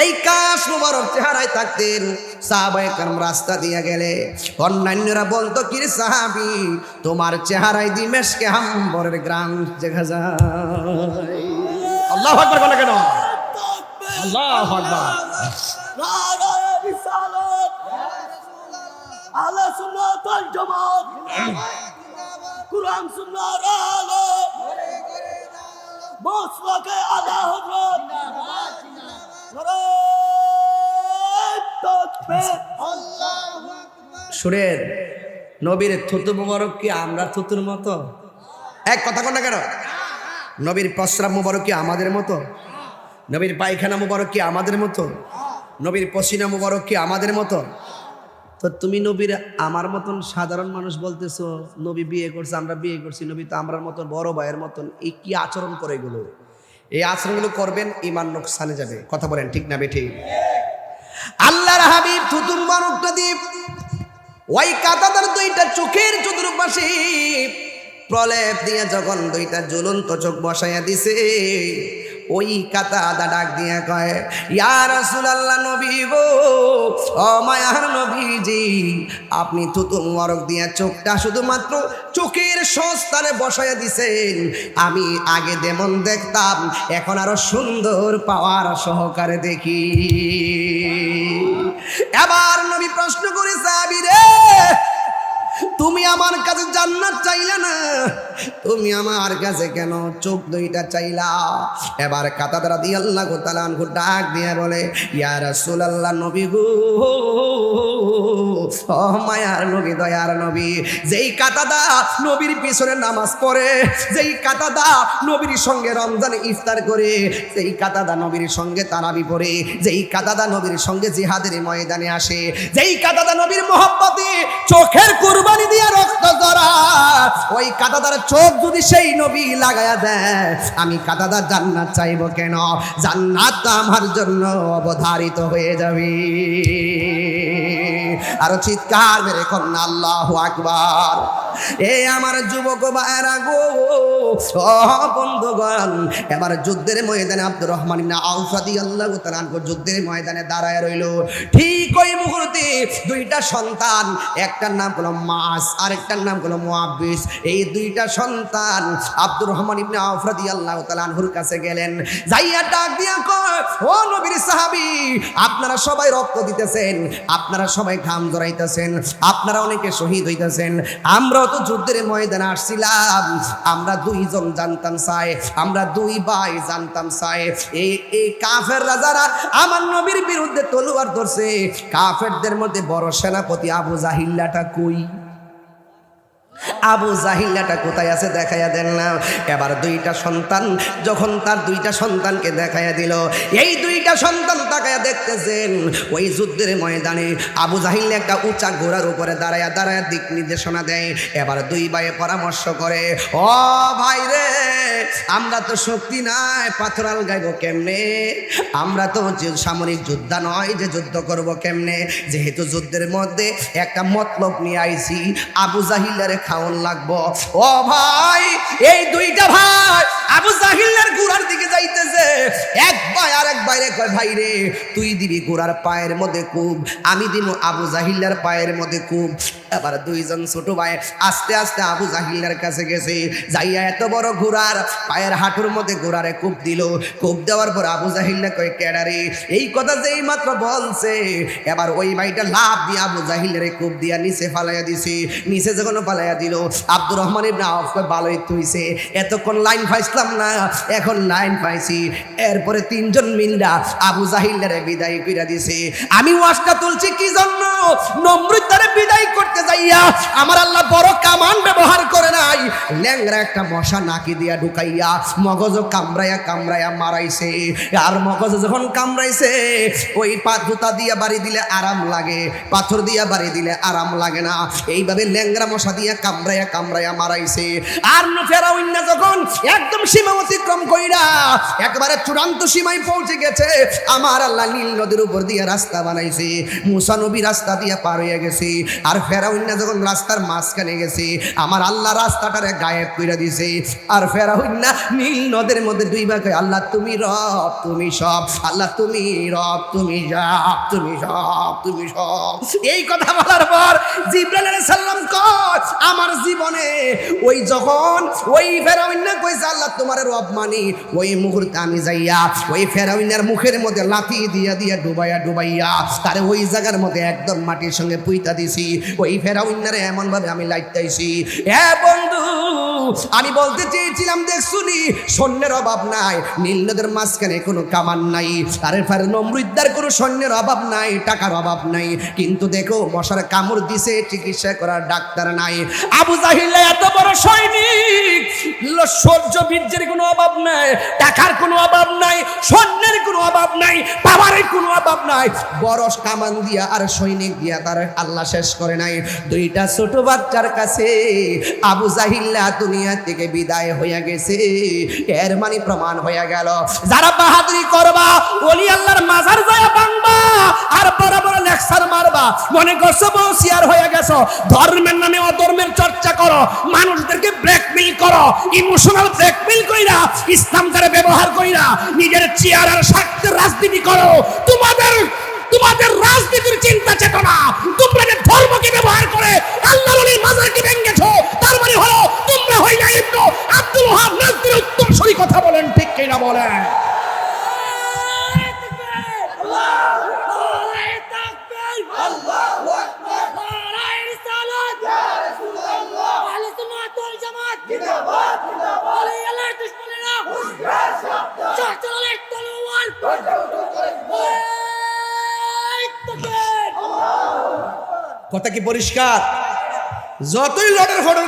S1: এই কাশ মোবারক চেহারায় থাকতেন, সাহাবায়ে কেরাম রাস্তা দিয়ে গেলে অন্যান্যরা বলতো, কি রে সাহাবী, তোমার চেহারায় দি মেশকে হাম্বরের গ্রাম দেখা যায়।
S2: আল্লাহু আকবার বলে কেন? আল্লাহু আকবার।
S4: আহলে সুন্নাত ওয়াল জামাত, কুরআন সুন্নাহর আলো, মাসলাকে আলা হযরত,
S1: সুরের নবীর থুতু মুবারক কি আমরা থুতুর মতো? এক কথা কন না কেন? নবীর প্রস্রাব মুবারক কি আমাদের মতো? নবীর পায়খানা মুবারক কি আমাদের মতো? নবীর পসিনা মুবারক কি আমাদের মতো? তো তুমি নবীর আমার মতন সাধারণ মানুষ বলতেছো, নবী বিয়ে করছে, আমরা বিয়ে করছি, নবী তো আমরার মতন বড় ভাইয়ের মতন। এই কি আচরণ করে এগুলো? এই আচরণগুলো করবেন, ঈমান নোকসানে যাবে। কথা বলেন ঠিক না বেঠিক? আল্লাহর হাবিব থুতু মুবারকটা দিয়ে ওই কাতাদার দুইটা চোখের চতুর্পাশে প্রলেপ দিয়ে যখন দুইটা জ্বলন্ত চোখ বসাইয়া দিছে, ওই কাতাদা ডাক দিয়া কয়, ইয়া রাসূলুল্লাহ, নবী গো, ও মায়ার নবীজি, আপনি থুতু মুবারক দিয়া চোখটা শুধুমাত্র চোখের সস্তানে বসাইয়া দিছেন। আমি আগে যেমন দেখতাম, এখন আরো সুন্দর পাওয়ার সহকারে দেখি। এবার নবী প্রশ্ন করে, সাহাবী রে, তুমি আমার কাছে জান্নাত চাইলা না, তুমি আমার কাছে কেন চোখ দুইটা চাইলা? এবার কাতাদা রাদিয়াল্লাহু তাআলা আনহু ডাক দিয়ে বলে, ইয়া রাসূলুল্লাহ, নবী গো, ও মায়ার নবী, দয়ার নবী, যেই কাতাদা নবীর পিছনে নামাজ পড়ে, যেই কাতাদা নবীর সঙ্গে রমজানে ইফতার করে, যেই কাতাদা নবীর সঙ্গে তারাবি পড়ে, যেই কাতাদা নবীর সঙ্গে জিহাদের ময়দানে আসে, যেই কাতাদা নবীর মহব্বতে চোখের কুরবানি দিয়ে রক্ত জরা, ওই কাতাদার চোখ যদি সেই নবী লাগায়া দেয়, আমি কাতাদা জান্নাত চাইবো কেন? জান্নাত আমার জন্য অবধারিত হয়ে যাবে। আরো চিৎকার মেরে কন্যা আল্লাহু আকবার। এ আমার যুবক ভাইরা গো, ও বন্ধুগণ, এবার যুদ্ধের ময়দানে আব্দুর রহমান ইবনে আউফ রাদিয়াল্লাহু তাআলা আনহু যুদ্ধের ময়দানে দাঁড়ায় রইল। ঠিক ওই মুহূর্তে দুইটা সন্তান, একটার নাম হলো মাস, আরেকটার নাম হলো মুআব্বিস, এই দুইটা সন্তান আব্দুর রহমান ইবনে আউফ রাদিয়াল্লাহু তাআলা আনহুর কাছে গেলেন। যাইয়া ডাক দিয়া কয়, ও নবীর সাহাবী, আপনারা সবাই রক্ত দিতেছেন, আপনারা সবাই ঘাম জড়াইতেছেন, আপনারা অনেকে শহীদ হইতেছেন, আমরা তো যুদ্ধের ময়দানে আসছিলাম, আমরা দুইজন জানতাম চাই, আমরা দুই ভাই জানতাম চাই, এই কাফের রাজারা আমার নবীর বিরুদ্ধে তলোয়ার ধরছে, কাফেরদের মধ্যে বড় সেনাপতি আবু জাহিল্লাটা কই? আবু জাহিল্লাটা কোথায় আছে দেখাইয়া দেন না। এবার দুইটা সন্তান যখন তার দুইটা সন্তানকে দেখাইয়া দিল, এই দুইটা সন্তান তাকাইয়া দেখতেছেন ওই যুদ্ধের ময়দানে আবু জাহিল একটা উঁচা ঘোড়ার উপরে দাঁড়ায়া দাঁড়ায়া দিক নির্দেশনা দেয়। এবার দুই ভাইয়ে পরামর্শ করে, ও ভাই রে, আমরা তো শক্তি নাই, পাথর গাইব কেমনে? আমরা তো সামরিক যোদ্ধা নয় যে যুদ্ধ করব কেমনে? যেহেতু যুদ্ধের মধ্যে একটা মতলব নিয়ে আইছি, আবু জাহিলের খাওন লাগবো। ও ভাই, এই দুইটা ভাই আবু জাহিলের ঘোড়ার দিকে যাইতেছে। এক ভাই আর এক ভাইরে কয়, ভাই রে তুই দিবি ঘোড়ার পায়ের মধ্যে কূপ, আমি দিব আবু জাহিলের পায়ের মধ্যে কূপ। এবার দুইজন ছোট ভাই আস্তে আস্তে আবু জাহিলের কাছে গেছে, যাইয়া এত বড় ঘোড়ার পায়ের হাঁটুর মধ্যে ঘোড়ারে কূপ দিল। কূপ দেওয়ার পর আবু জাহিল কয়, কেডারে? এই কথা যেই মাত্র বলছে, এবার ওই ভাইটা লাভ দিয়ে আবু জাহিলের কূপ দিয়া নিচে ফালাইয়া দিছে। নিচে যখন ফালাইয়া দিল, আব্দুর রহমান ইবনে আওফ কয়, ভালোই হইছে, এতক্ষণ লাইন পাইছিলাম না, এখন লাইন পাইছি। এরপরে তিনজন মিল্লা আবু জাহিলের বিদায় কইরা দিছে। আমি ওয়াজটা তুলছি কি জন্য? নমরুদ তারে বিদায় করতে যাইয়া আমার আল্লাহ বড় কামান ব্যবহার করে নাই, ল্যাংরা একটা মশা নাকি দিয়া ঢুকাইয়া মগজ কামড়াইয়া কামড়াইয়া মারাইছে। আর মগজ যখন কামড়াইছে, ওই জুতা দিয়া বাড়ি দিলে আরাম লাগে, পাথর দিয়া বাড়ি দিলে আরাম লাগে না, এইভাবে ল্যাংরা মশা দিয়া কামড়াইয়া কামড়াইয়া মারাইছে। আর ফেরাউন যখন একদম সীমা অতিক্রম কইরা একবারে চূড়ান্ত সীমায় পৌঁছে গেছে, আমার আল্লাহ নীল নদীর উপর দিয়ে রাস্তা বানাইছে, মুসা নবী রাস্তা দিয়ে পার হয়ে গেছে। আর ফেরাউন যখন রাস্তার মাঝখানে গেছে, আমার আল্লাহ রাস্তাটারে গায়েব কইরা দিছে। আর ফেরাউন নীল নদের মধ্যে দুই ভাগে, আল্লাহ তুমি রব তুমি সব, আল্লাহ তুমি রব তুমি সব, তুমি সব তুমি সব। এই কথা বলার পর জিবরাইল আলাইহিস সালাম কয়, আমার জীবনে ওই যখন ওই ফেরাউন কইছে আল্লাহ তোমার রব মানি, ওই মুহূর্তে আমি যাইয়া ওই ফেরাউনের মুখের মধ্যে লাথি দিয়া দিয়া ডুবাইয়া ডুবাইয়া তারে ওই জায়গার মধ্যে একদম মাটির সঙ্গে পুইতা দিছি। ওই ফেরাউনারে এমন ভাবে আমি লাইতাইছি। বন্ধু, আমি বলতে চেয়েছিলাম, দেখছুনি সৈন্যের অভাব নাই, নীল নদের মাঝখানে কোনো কামান নাই, আরে নমরুদ্দার কোনো সৈন্যের অভাব নাই, টাকার অভাব নাই, কিন্তু দেখো মশার কামড় দিছে, চিকিৎসা করার ডাক্তার নাই। আবু জাহিল এত বড় সৈনিক, সৌর্য বীর্যের কোনো অভাব নাই, টাকার কোনো অভাব নাই, সৈন্যের কোনো অভাব নাই, পাওয়ারের কোনো অভাব নাই, বড় কামান দিয়া আর সৈনিক দিয়া তার আল্লাহ শেষ করে নাই। দুইটা ছোট বাচ্চার কাছে আবু জাহিল্লা দুনিয়া থেকে বিদায় হইয়া গেছে, এর মানে প্রমাণ হইয়া গেল, যারা বাহাদুরি করবা ওলি আল্লাহর মাজার যায় ভাঙবা আর বড় বড় লেকচার মারবা, মনে করছো বসিয়ার হয়ে গেছো, ধর্মের নামে অধর্মের চর্চা করো, মানুষদেরকে ব্ল্যাকমেইল করো, ইমোশনাল ব্ল্যাকমেইল কইরা ইসলামকে ব্যবহার কইরা নিজের চেয়ার আর স্বার্থের রাজনীতি করো। তোমাদের রাজনীতির চিন্তা চেতনা, তোমরা যে ধর্মকে ব্যবহার করে আল্লাহর ওলির মাজারকে ভেঙেছো, তার মানে হলো তোমরা হইলা ইবনে আব্দুল ওহাব নাজরীর উত্তরসূরি। কথা বলেন ঠিক কিনা বলেন? কথা কি পরিষ্কার? যতই লড়ের ফটর